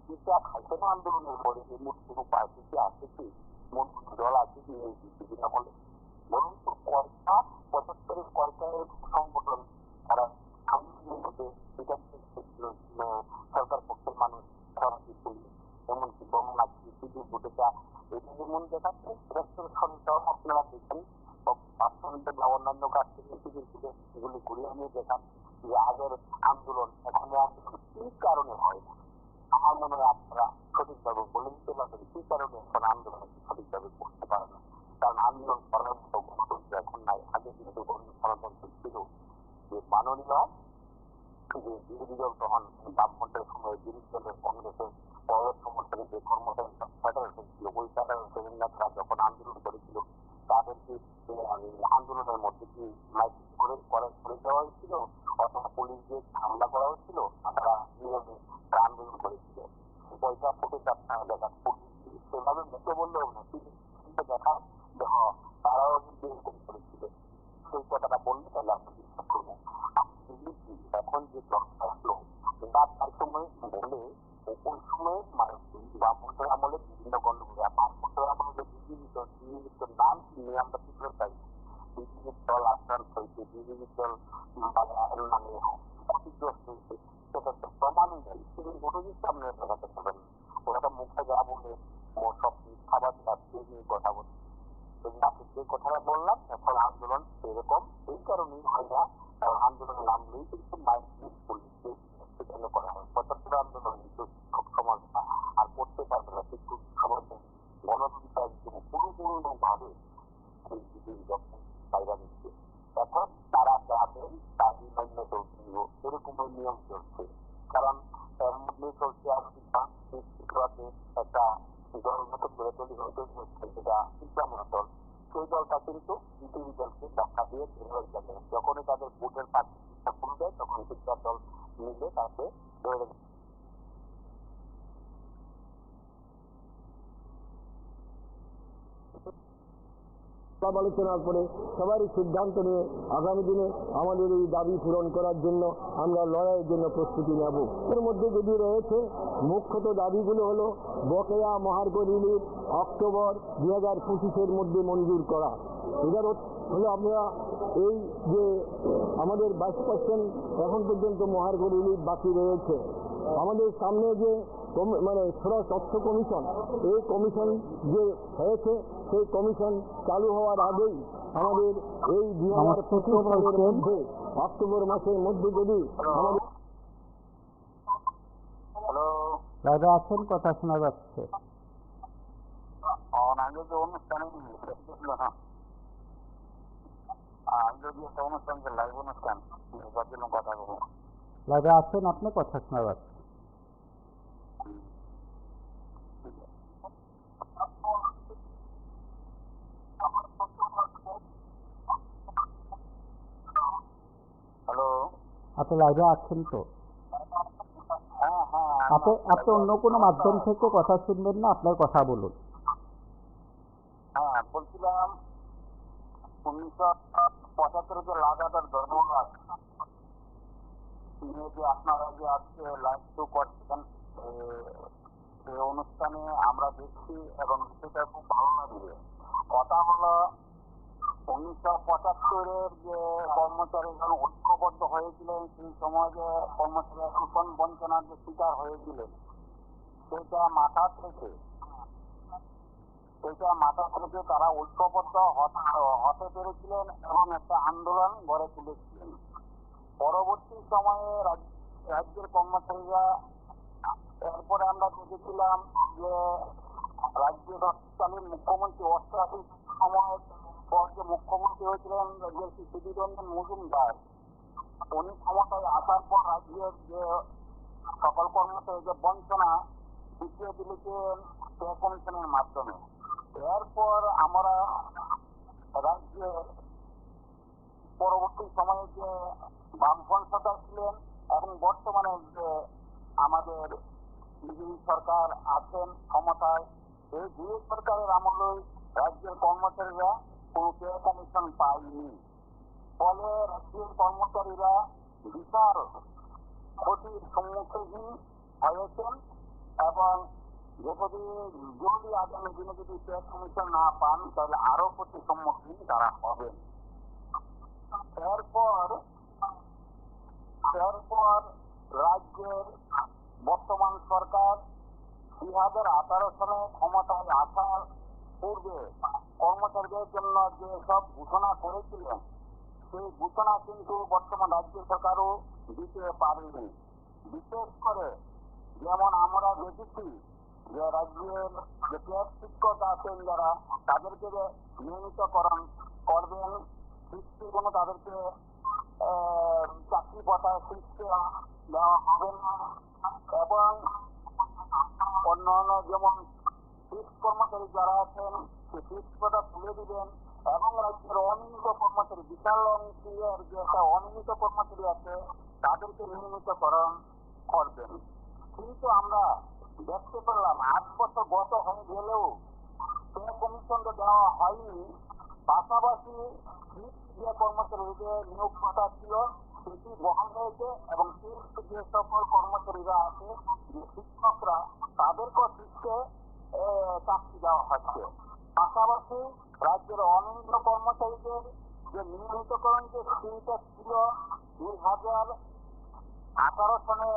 শিক্ষা খাইছে না আন্দোলনের পরে এমন কোনো পার্টি কি আছে কি, এমন কোনো দল আছে কি এই বিরোধিতা বলে? বরং তো কয়টা 75-এর কয়টা সংগঠন তারা আন্দোলন করতে সরকার পক্ষের মানুষ এমনকি বমনাথী সিদ্ধি ভুটেকা এটা যেমন দেখাচ্ছে, আপনারা দেখেন অন্যান্য কাজ থেকে এগুলি ঘুরিয়ে নিয়ে দেখান যে আগের আন্দোলন এখন আন্দোলন কি কারণে হয় না। আমার মনে হয় আপনারা সঠিকভাবে বলে দিতে পারবেন কি কারণে এখন আন্দোলন সঠিকভাবে করতে পারে না। কারণ আন্দোলন করার মতো গণতন্ত্র এখন নাই। আগে কিন্তু গণতন্ত্র ছিল যে মাননীয় যে বিরোধী দল তখন বামফ্রন্টের সময় বিরোধী দলের কংগ্রেসের বড় সমর্থনে যে কর্মচারী ফেডারেশন ছিল, ওই ফেডারেশনের নেতারা যখন আন্দোলন করেছিল তাদেরকে আন্দোলনের মধ্যে কি মাইকিং করে দেওয়া হয়েছিল অথবা পুলিশ দিয়ে হামলা করা হয়েছিল, তারা নিয়মে আন্দোলন করেছিল। পয়সা ফুটে আপনারা দেখা সেভাবে মুখে বললেও না, দেখা তারাও কিন্তু করেছিল। সেই কথাটা বললে তাহলে আমরা বিশ্বাস করবো। এখন যে দরকার আসলো তার সময় বলে ওই সময় মানে বামফ্রন্টের আমলে বিভিন্ন গণ্ডগোল, বামফ্রন্টের আমলে বিজেপির নাম নিয়ে আমরা ঠিক চাই। বিজেপির দল আক্রান্ত হয়েছে, বিজেপির দল মানে ক্ষতিগ্রস্ত হয়েছে, সেটা তো প্রমাণই নেই। তিনি মোটরজির সামনে দেখাতে পারবেন, ওরা মুখে যা বলে সব খাবার নিয়ে কথা বলে। যে কথাটা বললাম, এখন আন্দোলন এরকম এই কারণেই হয় না, কারণ আন্দোলনের নামলেই কিন্তু করা হয়। 75 আন্দোলন কিন্তু শিক্ষক সমাজ আর করতে পারবে না। শিক্ষক সমাজ গণতন্ত্র একদম পুরোপুরি ভাবে বাইরে দিচ্ছে। এখন তারা যাবেন তার মান্য চলতে দিব, এরকমই নিয়ম চলছে। কারণ এর মধ্যে চলছে একটা দল নতুন করে তৈরি হচ্ছে, সেটা ইসলামী দল। সেই দলটা কিন্তু বিজেপি দলকে ধাক্কা দিয়ে ধরে যাবে। যখনই তাদের ভোটের প্রার্থী কমে যায় তখন শিক্ষা দল মিলে তাকে ধরে আলাপ আলোচনার পরে সবারই সিদ্ধান্ত নিয়ে আগামী দিনে আমাদের এই দাবি পূরণ করার জন্য আমরা লড়াইয়ের জন্য প্রস্তুতি নেব। এর মধ্যে যদি রয়েছে মুখ্যত দাবিগুলো হলো বকেয়া মহার্ঘ রিলিফ অক্টোবর 2025-এর মধ্যে মঞ্জুর করা। এবার হলো আমরা এই যে আমাদের 22% এখন পর্যন্ত মহার্ঘ রিলিফ বাকি রয়েছে, আমাদের সামনে যে মানে তথ্য কমিশন, এই কমিশন যে হয়েছে সেই কমিশন চালু হওয়ার আগেই আমাদের এই 2025 সালের মধ্যে অক্টোবর মাসের মধ্যে যদি আমাদের লাইভে আছেন, কথা শোনা যাচ্ছে। আগে যে অনুষ্ঠানে যদি একটা অনুষ্ঠান যে লাইভ অনুষ্ঠান তার জন্য কথা বলবো। লাইভে আছেন আপনি, কথা শোনা যাচ্ছে। হ্যালো, আপনি লাইভে আছেন তো? হ্যাঁ হ্যাঁ, আপনি অন্য কোনো মাধ্যম থেকে কথা শুনবেন না, আপনার কথা বলুন। হ্যাঁ বলছিলাম 1975 যে লাগাতার ধর্মঘট নিয়ে যে আপনারা যে আজকে লাইভ শো করছেন, এই অনুষ্ঠানে আমরা দেখছি এবং সেটা খুব ভালো লাগবে। কথা হলো 1975-এর যে কর্মচারীগণ ঐক্যবদ্ধ হয়েছিলেন, সেই সময় যে কর্মচারীরা শোষণ বঞ্চনার যে শিকার হয়েছিলেন, সেটা মাথা থেকে তারা ঐক্যবদ্ধ হতে পেরেছিলেন এবং একটা আন্দোলন গড়ে তুলেছিলেন। পরবর্তী সময়ে রাজ্যের কর্মচারীরা, এরপরে আমরা দেখেছিলাম যে রাজ্যের তৎকালীন মুখ্যমন্ত্রী 88 সময়ের পর যে মুখ্যমন্ত্রী হয়েছিলেন রাজ্যের সুধীররঞ্জন মজুমদার, উনি ক্ষমতায় আসার পর রাজ্যের যে সকল কর্মচারী যে বঞ্চনা দেখিয়ে দিলেছেন পে কমিশনের মাধ্যমে। এরপর আমরা রাজ্যে পরবর্তী সময়ে যে বামফ্রন্ট সরকার ছিলেন এবং বর্তমানে যে আমাদের বিজেপি সরকার আছেন ক্ষমতায়, এই দুই সরকারের আমলে রাজ্যের কর্মচারীরা কোনো পে কমিশন পায়নি। ফলে রাজ্যের কর্মচারীরা বিশাল ক্ষতির সম্মুখীন হয়েছেন এবং যদি আগামী দিনে যদি পে কমিশন না পান তাহলে আরো ক্ষতির সম্মুখীন তারা হবেন। এরপর রাজ্যের বর্তমান সরকার 2018 সালে ক্ষমতায় আসার পূর্বে কর্মচারীদের জন্য যে সব ঘোষণা করেছিলেন, সেই ঘোষণা কিন্তু বর্তমান রাজ্য সরকারও দিতে পারেনি। বিশেষ করে যেমন আমরা দেখেছি যে রাজ্যের যে ক্লাব শিক্ষক আছেন যারা, তাদেরকে নিয়মিতকরণ করবেন, কোনো তাদেরকে চাকরি পাতায় শিক্ষা দেওয়া হবে না এবং অন্যান্য যেমন ফিক্স কর্মচারী যারা আছেন সে ফিক্স পাতা তুলে দিবেন এবং রাজ্যের অনিয়মিত কর্মচারী, বিশাল অংশের যে একটা অনিয়মিত কর্মচারী আছে তাদেরকে নিয়মিতকরণ করবেন। কিন্তু আমরা দেখতে পেলাম 8 বছর গত হয়ে গেলেও পে কমিশন দেওয়া হয়নি। পাশাপাশি যে কর্মচারীদের নিয়োগ কথা ছিল সেটি বহাল হয়েছে এবং যে সকল কর্মচারীরা আছে যে শিক্ষকরা, তাদেরকে শিক্ষে চাকরি দেওয়া হচ্ছে। পাশাপাশি রাজ্যের অনিয়মিত কর্মচারীদের যে নিয়মিতকরণ যে স্কিমটা ছিল 2018 সালে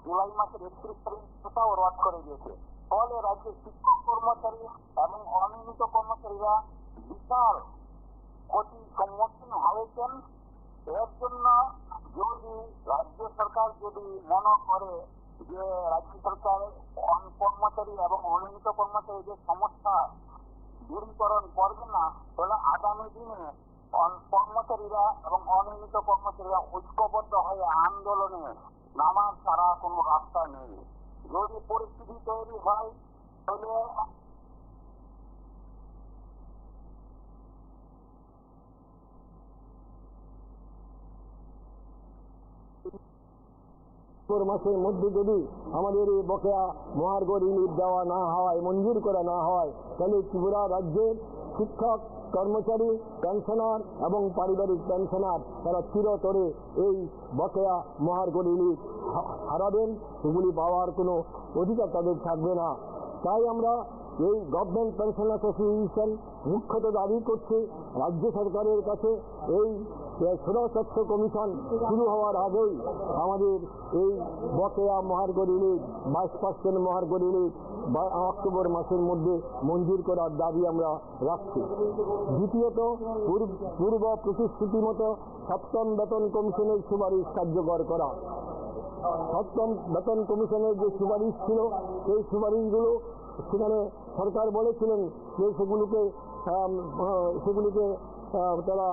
জুলাই মাসের 31 তারিখ সেটাও রদ করে দিয়েছে। ফলে রাজ্যের শিক্ষক কর্মচারী এবং অনিয়মিত কর্মচারীরা বিশাল ক্ষতির সম্মুখীন হয়েছেন। এর জন্য যদি রাজ্য সরকার যদি মনে করে যে রাজ্য সরকার কর্মচারী এবং অনিয়মিত কর্মচারীদের সমস্যা দূরীকরণ করবে না, তাহলে আগামী দিনে কর্মচারীরা এবং অনিয়মিত কর্মচারীরা ঐক্যবদ্ধ হয়ে আন্দোলনে নামার ছাড়া কোনো রাস্তা নেই। যদি পরিস্থিতি তৈরি হয় তাহলে মাসের মধ্যে যদি আমাদের এই বকেয়া মহার্ঘ রিলিফ দেওয়া না হয়, মঞ্জুর করা না হয়, তাহলে ত্রিপুরা রাজ্যের শিক্ষক, কর্মচারী, পেনশনার এবং পারিবারিক পেনশনার তারা চিরতরে এই বকেয়া মহার্ঘ রিলিফ হারাবেন। সেগুলি পাওয়ার কোনো অধিকার তাদের থাকবে না। তাই আমরা এই গভর্নমেন্ট পেনশন অ্যাসোসিয়েশন মুখ্যত দাবি করছে রাজ্য সরকারের কাছে এই স্বচ্ছ কমিশন শুরু হওয়ার আগেই আমাদের এই বকেয়া মহার্ঘ রিলিফ 22% মহার্ঘ রিলিফ অক্টোবর মাসের মধ্যে মঞ্জুর করার দাবি আমরা রাখছি। দ্বিতীয়ত, পূর্ব প্রতিশ্রুতি মতো 7ম বেতন কমিশনের সুপারিশ কার্যকর করা। 7ম বেতন কমিশনের যে সুপারিশ ছিল সেই সুপারিশগুলো সেখানে সরকার বলেছিলেন যে সেগুলিকে তারা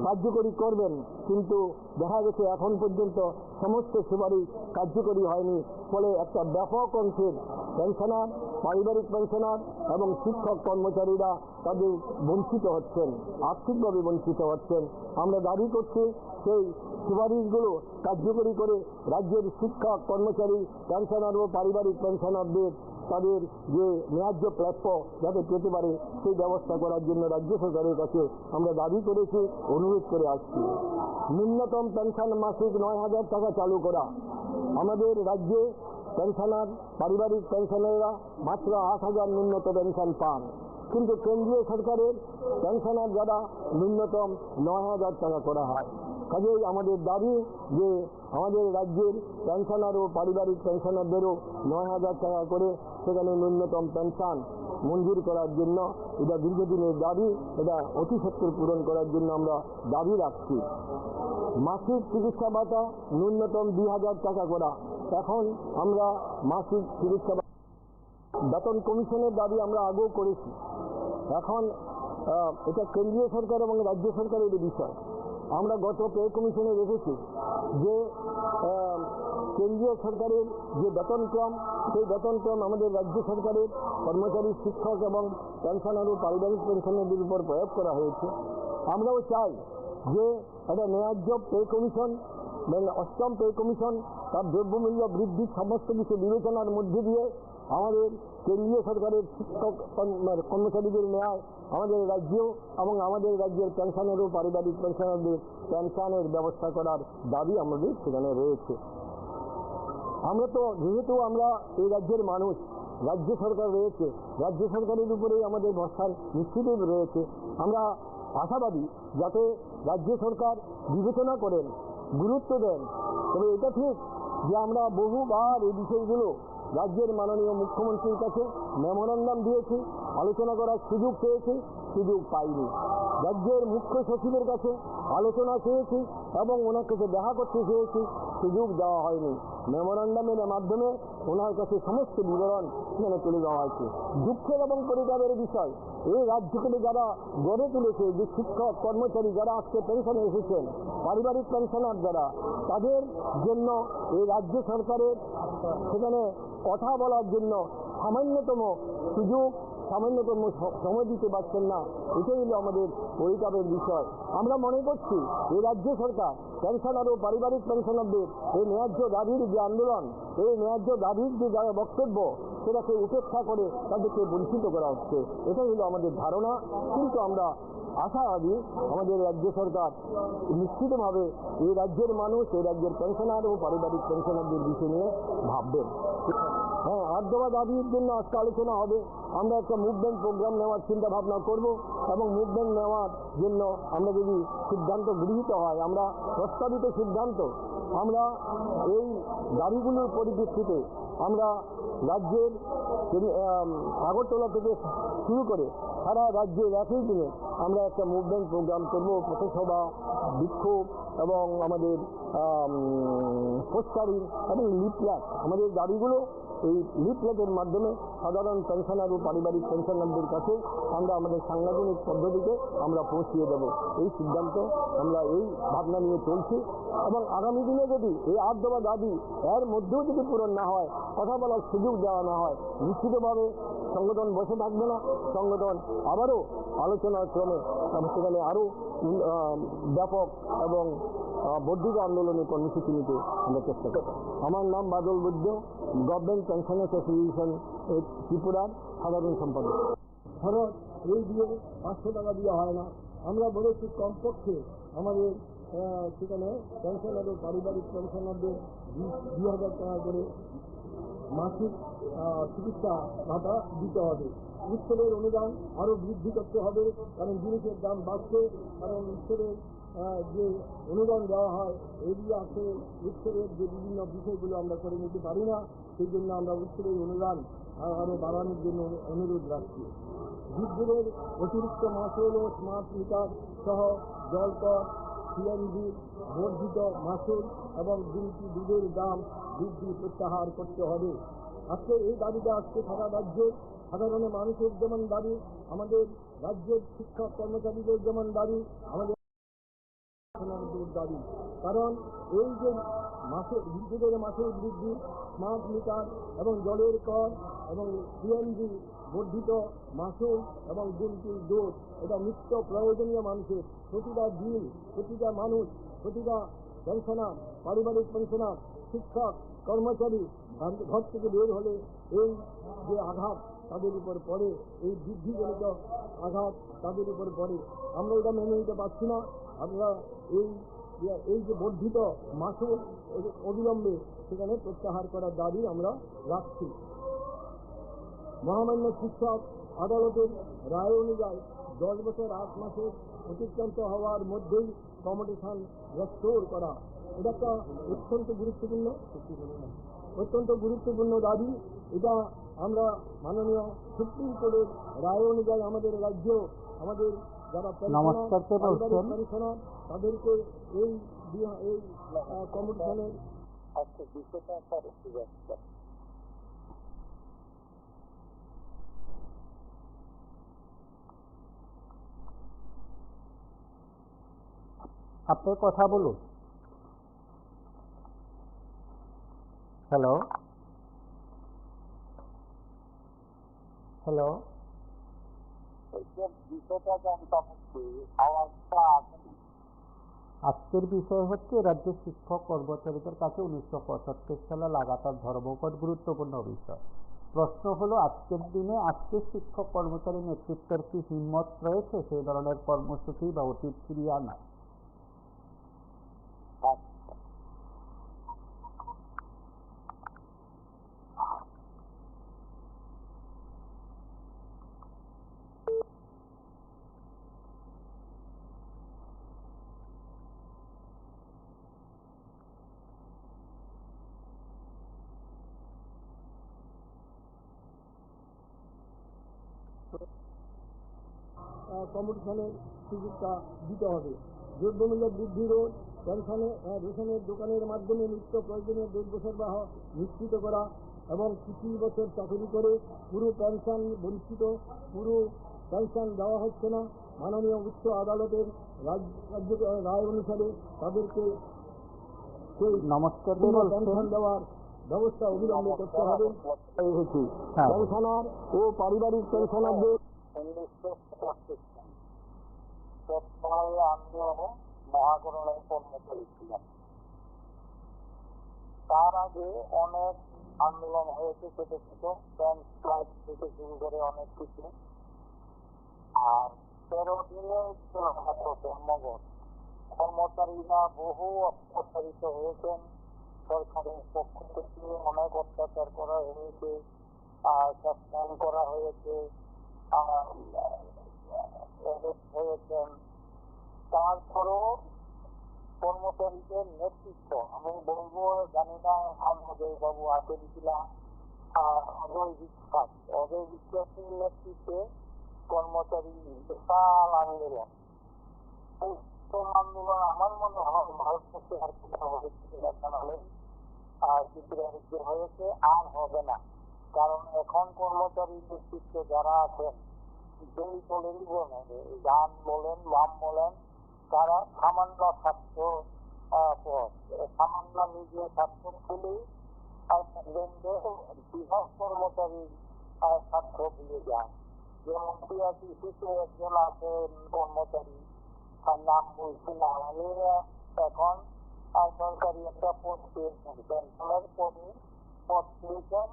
কার্যকরী করবেন, কিন্তু দেখা গেছে এখন পর্যন্ত সমস্ত সুপারিশ কার্যকরী হয়নি। ফলে একটা ব্যাপক অংশের পেনশনার, পারিবারিক পেনশনার এবং শিক্ষক কর্মচারীরা তাদের বঞ্চিত হচ্ছেন, আর্থিকভাবে বঞ্চিত হচ্ছেন। আমরা দাবি করছি সেই সুপারিশগুলো কার্যকরী করে রাজ্যের শিক্ষক, কর্মচারী, পেনশনার ও পারিবারিক পেনশনারদের তাদের যে ন্যায্য প্রাপ্য যাতে পেতে পারে সেই ব্যবস্থা করার জন্য রাজ্য সরকারের কাছে আমরা দাবি করেছি, অনুরোধ করে আসছি। ন্যূনতম পেনশন মাসিক 9,000 টাকা চালু করা। আমাদের রাজ্যে পেনশনার, পারিবারিক পেনশনাররা মাত্র 8,000 ন্যূনতম পেনশন পান, কিন্তু কেন্দ্রীয় সরকারের পেনশনার যারা ন্যূনতম 9,000 টাকা করা হয়। কাজেই আমাদের দাবি যে আমাদের রাজ্যের পেনশনার ও পারিবারিক পেনশনারদেরও 9,000 টাকা করে সেখানে ন্যূনতম পেনশন মঞ্জুর করার জন্য, এটা দীর্ঘদিনের দাবি, এটা অতি সত্বর পূরণ করার জন্য আমরা দাবি রাখছি। মাসিক চিকিৎসা ভাতা ন্যূনতম 2,000 টাকা করা। এখন আমরা মাসিক চিকিৎসা বেতন কমিশনের দাবি আমরা আগেও করেছি। এখন এটা কেন্দ্রীয় সরকার এবং রাজ্য সরকারের বিষয়। আমরা গত পে কমিশনে দেখেছি যে কেন্দ্রীয় সরকারের যে বেতনক্রম, সেই বেতনক্রম আমাদের রাজ্য সরকারের কর্মচারী, শিক্ষক এবং পেনশনার ও পারিবারিক পেনশনারদের উপর প্রয়োগ করা হয়েছে। আমরাও চাই যে একটা ন্যায্য পে কমিশন, অষ্টম পে কমিশন তার দ্রব্যমূল্য বৃদ্ধির সমস্ত বিষয় বিবেচনার মধ্যে দিয়ে আমাদের কেন্দ্রীয় সরকারের শিক্ষক কর্মচারীদের ন্যায় আমাদের রাজ্য এবং আমাদের রাজ্যের পেনশনের ও পারিবারিক পেনশনারদের পেনশনের ব্যবস্থা করার দাবি আমাদের সেখানে রয়েছে। আমরা তো যেহেতু আমরা এই রাজ্যের মানুষ, রাজ্য সরকার রয়েছে, রাজ্য সরকারের উপরেই আমাদের ভরসা নিশ্চিতই রয়েছে। আমরা আশাবাদী যাতে রাজ্য সরকার বিবেচনা করেন, গুরুত্ব দেন। তবে এটা ঠিক যে আমরা বহুবার এই বিষয়গুলো রাজ্যের মাননীয় মুখ্যমন্ত্রীর কাছে মেমোরান্ডাম দিয়েছি, আলোচনা করার সুযোগ চেয়েছি, সুযোগ পাইনি। রাজ্যের মুখ্য সচিবের কাছে আলোচনা চেয়েছি এবং ওনার কাছে দেখা করতে চেয়েছি, সুযোগ দেওয়া হয়নি। মেমোরান্ডামের মাধ্যমে ওনার কাছে সমস্ত বিবরণ সেখানে তুলে দেওয়া হয়েছে। দুঃখের এবং পরিতাপের বিষয়, এই রাজ্যকে যারা গড়ে তুলেছে, যে শিক্ষক, কর্মচারী যারা আজকে পেনশনে এসেছেন, পারিবারিক পেনশনার যারা, তাদের জন্য এই রাজ্য সরকারের সেখানে কথা বলার জন্য সামান্যতম সুযোগ, সামান্যতম সময় দিতে পারছেন না। এটাই হলো আমাদের পরিতাপের বিষয়। আমরা মনে করছি এই রাজ্য সরকার পেনশনার ও পারিবারিক পেনশনারদের এই ন্যায্য দাবির যে আন্দোলন, এই ন্যায্য দাবির যে যারা বক্তব্য, সেটাকে উপেক্ষা করে তাদেরকে বঞ্চিত করা হচ্ছে, এটাই হলো আমাদের ধারণা। কিন্তু আমরা আশাবাদী আমাদের রাজ্য সরকার নিশ্চিতভাবে এই রাজ্যের মানুষ, এই রাজ্যের পেনশনার ও পারিবারিক পেনশনারদের বিষয় নিয়ে ভাববেন। হ্যাঁ, 8 দফা দাবির জন্য আজকে আলোচনা হবে। আমরা একটা মুভমেন্ট প্রোগ্রাম নেওয়ার চিন্তা ভাবনা করব এবং মুভমেন্ট নেওয়ার জন্য আমরা যদি সিদ্ধান্ত গৃহীত হয়, আমরা প্রস্তাবিত সিদ্ধান্ত, আমরা এই দাবিগুলোর পরিপ্রেক্ষিতে আমরা রাজ্যের আগরতলা থেকে শুরু করে সারা রাজ্যের একই দিনে আমরা একটা মুভমেন্ট প্রোগ্রাম করব। পথসভা, বিক্ষোভ এবং আমাদের পোস্টারিং এবং লিফলেট, আমাদের দাবিগুলো এই লিফলেটের মাধ্যমে সাধারণ পেনশনার ও পারিবারিক পেনশনারদের কাছে আমরা আমাদের সাংগঠনিক পদ্ধতিতে আমরা পৌঁছিয়ে দেব। এই সিদ্ধান্ত আমরা এই ভাবনা নিয়ে চলছি এবং আগামী দিনে যদি এই 8 দফা দাবি এর মধ্যেও যদি পূরণ না হয়, কথা বলার সুযোগ দেওয়া না হয়, নিশ্চিতভাবে সংগঠন বসে থাকবে না। সংগঠন আবারও আলোচনার ক্রমে সেখানে আরও ব্যাপক এবং বর্ধিত আন্দোলনের কর্মসূচি নিতে আমরা চেষ্টা করব। আমার নাম বাদল বৈদ্য, গভর্নমেন্ট পেনশন অ্যাসোসিয়েশন ত্রিপুরার সাধারণ সম্পাদক। এই দিয়ে 500 টাকা দিয়ে হয় না। আমরা বলেছি কমপক্ষে আমাদের সেখানে পেনশনারদের পারিবারিক পেনশনারদের 2,000 টাকা করে মাসিক চিকিৎসা ভাতা দিতে হবে। উৎসবের অনুদান আরও বৃদ্ধি করতে হবে, কারণ জিনিসের দাম বাড়ছে। কারণ উৎসবের যে অনুদান দেওয়া হয় এগুলো আছে উৎসবের যে বিভিন্ন বিষয়গুলো আমরা করে নিতে পারি না, সেই জন্য আমরা উৎসবের অনুদান আরও বাড়ানোর জন্য অনুরোধ রাখছি। বিদ্যুতের অতিরিক্ত মাসুল ও স্মার্ট মিটার সহ জলকর, সিএনজি বর্ধিত মাসুল এবং দুধের দাম বৃদ্ধি প্রত্যাহার করতে হবে। আজকে এই দাবিটা আজকে সারা রাজ্যের সাধারণ মানুষের যেমন দাবি, আমাদের রাজ্যের শিক্ষক কর্মচারীদের যেমন দাবি, আমাদের দাবি। কারণ এই যে বিদ্যুতের মাসুল বৃদ্ধি, স্মার্ট মিটার এবং জলের কর এবং সিএনজি বর্ধিত মাসুল এবং দুর্নীতির দোষ, এটা নিত্য প্রয়োজনীয় মানুষের প্রতিটা দিন, প্রতিটা মানুষ, প্রতিটা পেনশনার, পারিবারিক পেনশনার, শিক্ষক কর্মচারী ঘর থেকে বের হলে এই যে আঘাত তাদের উপর পড়ে, এই বৃদ্ধিজনিত আঘাত তাদের উপর পড়ে। আমরা এটা মেনে নিতে পারছি না। আমরা এই যে বর্ধিত মাসুল অবিলম্বে সেখানে প্রত্যাহার করার দাবি আমরা রাখছি। মহামান্য শিক্ষক আদালতের রায় অনুযায়ী 10 বছর 8 মাসের অতিক্রান্ত হওয়ার মধ্যেই কমিউনিকেশন রেস্টোর করা, এটা একটা অত্যন্ত গুরুত্বপূর্ণ দাবি। এটা আমরা মাননীয় সুপ্রিম কোর্টের রায় অনুযায়ী আমাদের রাজ্য, আমাদের যারা পেনশনার তাদেরকে এই কমিউনিকেশনের বিষয়টা একটা রেখে যাচ্ছে। আপনার কথা বলুন। হ্যালো হ্যালো বিষয়টা জানতাম, আওয়াজটা আজকের বিষয় হচ্ছে রাজ্যের শিক্ষক কর্মচারীদের কাছে 1975 সালে লাগাতার ধর্মঘট গুরুত্বপূর্ণ বিষয়। প্রশ্ন হলো, আজকের দিনে আজকের শিক্ষক কর্মচারী নেতৃত্বের কি হিম্মত রয়েছে সেই ধরনের কর্মসূচি বা অতীত ফিরিয়ে আনা? কমিউনিকেশনের সুযোগটা দিতে হবে। দ্রব্যমূল্য বৃদ্ধি রোধ, রেশনের দোকানের মাধ্যমে নিত্য প্রয়োজনীয় দ্রব্য সরবরাহ নিশ্চিত করা এবং 20 বছর চাকরি করে পুরো পেনশন বঞ্চিত, পুরো পেনশন দেওয়া হচ্ছে না। মাননীয় উচ্চ আদালতের রায় অনুসারে তাদেরকে সেই পেনশন দেওয়ার ব্যবস্থা অবিলম্বে করতে হবে। পেনশনার ও পারিবারিক পেনশনারদের 1975 আমিও মহাকরণের কর্মচারী ছিলাম। তার আগে অনেক আন্দোলন হয়েছে, ছোট ছোট প্যান্ট ফ্লাইট থেকে শুরু করে অনেক কিছু। আর 13 দিনে ধর্মঘট, কর্মচারীরা বহু অত্যাচারিত হয়েছেন। সরকারের পক্ষ থেকে অনেক অত্যাচার করা হয়েছে, সাসপেন্ড করা হয়েছে, হয়েছেন। তারপরও কর্মচারীদের নেতৃত্ব, আমি বলবো, জানি না অজয় বাবু আছেন কিনা, অজয় বিশ্বাসের নেতৃত্বে কর্মচারী বিশাল আন্দোলন। আন্দোলন আমার মনে হয় ভারতবর্ষে আর কোথাও ত্রিপুরা হয়েছে, আর হবে না। কারণ এখন কর্মচারী নেতৃত্বে যারা আছেন, যেই দলেরই বলেন, ডান বলেন বাম বলেন, তারা সামান্য স্বার্থ সামান্য নিজে স্বার্থ খুলে বৃহৎ কর্মচারীর স্বার্থ ভুলে যায়। যেমন টিআরটিসিতে একজন আছেন কর্মচারী, তার নাম বলছি না, উনি এখন সরকারি একটা পদ পেয়েছেন, পেনশনের পদ পেয়েছেন,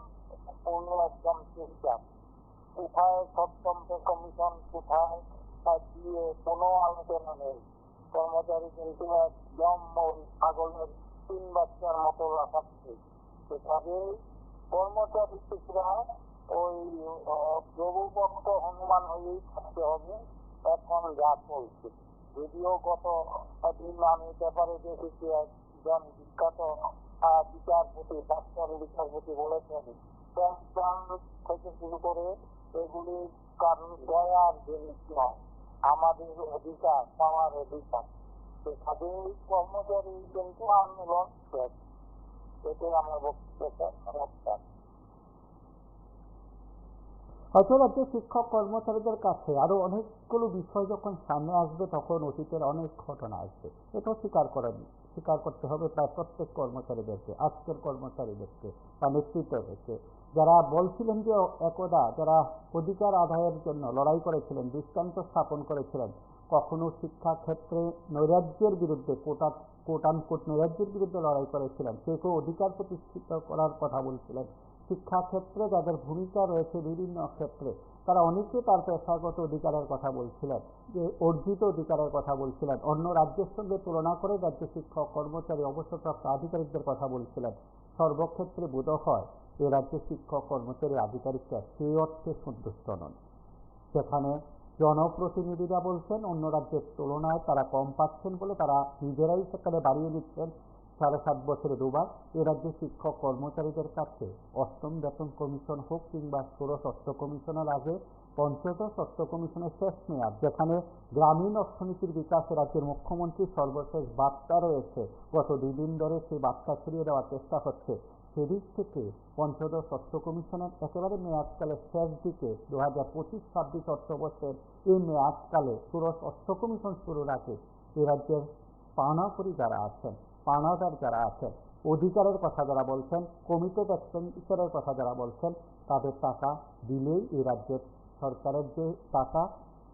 উনি একদম চিন্তা। কোথায় সপ্তম পে কমিশন, কোথায় দিয়ে কোনো আলোচনা নেই। কর্মচারী কিন্তু একদম ওই ছাগলের 3 বাচ্চার মতো লাফাচ্ছে। সেভাবে কর্মচারীরা ওই প্রভুভক্ত হনুমান হয়েই থাকতে হবে। এখন যা চলছে, যদিও গত দিন আমি ব্যাপারে দেখেছি একজন বিখ্যাত বিচারপতি, প্রাক্তন বিচারপতি বলেছেন পেনশন থেকে শুরু করে এগুলি কারণ দয়ার জিনিস নয়, আমাদের অধিকার, পাওয়ার অধিকার। সেভাবে কর্মচারী কিন্তু আন্দোলন শেষ। এটাই আমার বক্তব্য। নমস্কার। অথবা রাজ্যের শিক্ষক কর্মচারীদের কাছে আরো অনেকগুলো বিষয় যখন সামনে আসবে তখন অতীতের অনেক ঘটনা আসবে। এটাও স্বীকার করতে হবে প্রায় প্রত্যেক কর্মচারীদেরকে, আজকের কর্মচারীদেরকে বা নেতৃত্বদেরকে, যারা বলছিলেন যে একদা যারা অধিকার আদায়ের জন্য লড়াই করেছিলেন, দৃষ্টান্ত স্থাপন করেছিলেন, কখনো শিক্ষা ক্ষেত্রে নৈরাজ্যের বিরুদ্ধে কোট নৈরাজ্যের বিরুদ্ধে লড়াই করেছিলেন, কেউ অধিকার প্রতিষ্ঠিত করার কথা বলছিলেন। শিক্ষা ক্ষেত্রে যাদের ভূমিকা রয়েছে বিভিন্ন ক্ষেত্রে, তারা অনেকে তার পেশাগত অধিকারের কথা বলছিলেন, যে অর্জিত অধিকারের কথা বলছিলেন, অন্য রাজ্যের সঙ্গে তুলনা করে রাজ্য শিক্ষক কর্মচারী অবসরপ্রাপ্ত আধিকারিকদের কথা বলছিলেন। সর্বক্ষেত্রে বোধ হয় এ রাজ্যের শিক্ষক কর্মচারী আধিকারিকরা সেই অর্থে সন্তুষ্ট নন। সেখানে জনপ্রতিনিধিরা বলছেন অন্য রাজ্যের তুলনায় তারা কম পাচ্ছেন বলে তারা নিজেরাই সেখানে বাড়িয়ে নিচ্ছেন 7.5 বছরে 2 বার। এ রাজ্যের শিক্ষক কর্মচারীদের কাছে 8ম বেতন কমিশন হোক কিংবা 16 অর্থ কমিশনের আগে 15 অর্থ কমিশনের শেষ মেয়াদ, যেখানে গ্রামীণ অর্থনীতির বিকাশে রাজ্যের মুখ্যমন্ত্রীর সর্বশেষ বার্তা রয়েছে, গত 2 দিন ধরে সেই বার্তা ছড়িয়ে দেওয়ার চেষ্টা হচ্ছে। সেদিক থেকে 15 অর্থ কমিশনের একেবারে মেয়াদকালের শেষ দিকে 2025-26 অর্থবর্ষের এই মেয়াদকালে 16 অর্থ কমিশন শুরুর আগে এ রাজ্যের পাওনাকরী যারা আছেন, পাওনাদার যারা আছেন, অধিকারের কথা যারা বলছেন, কমিটেড এক্সপেন্ডিচারের কথা যারা বলছেন, তাদের টাকা দিলেই এই রাজ্যের সরকারের যে টাকা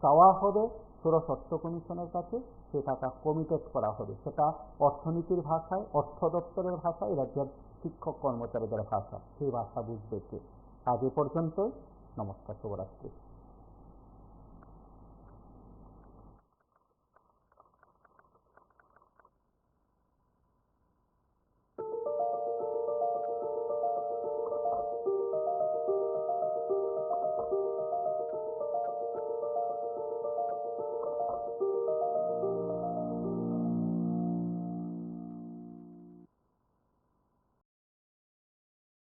চাওয়া হবে 16 অর্থ কমিশনের কাছে, সে টাকা কমিটেড করা হবে। সেটা অর্থনীতির ভাষায়, অর্থ দপ্তরের ভাষায়, রাজ্যের শিক্ষক কর্মচারীদের ভাষা, সেই ভাষা বুঝবে কে। আজ এ পর্যন্তই। নমস্কার, শুভরাত্রি।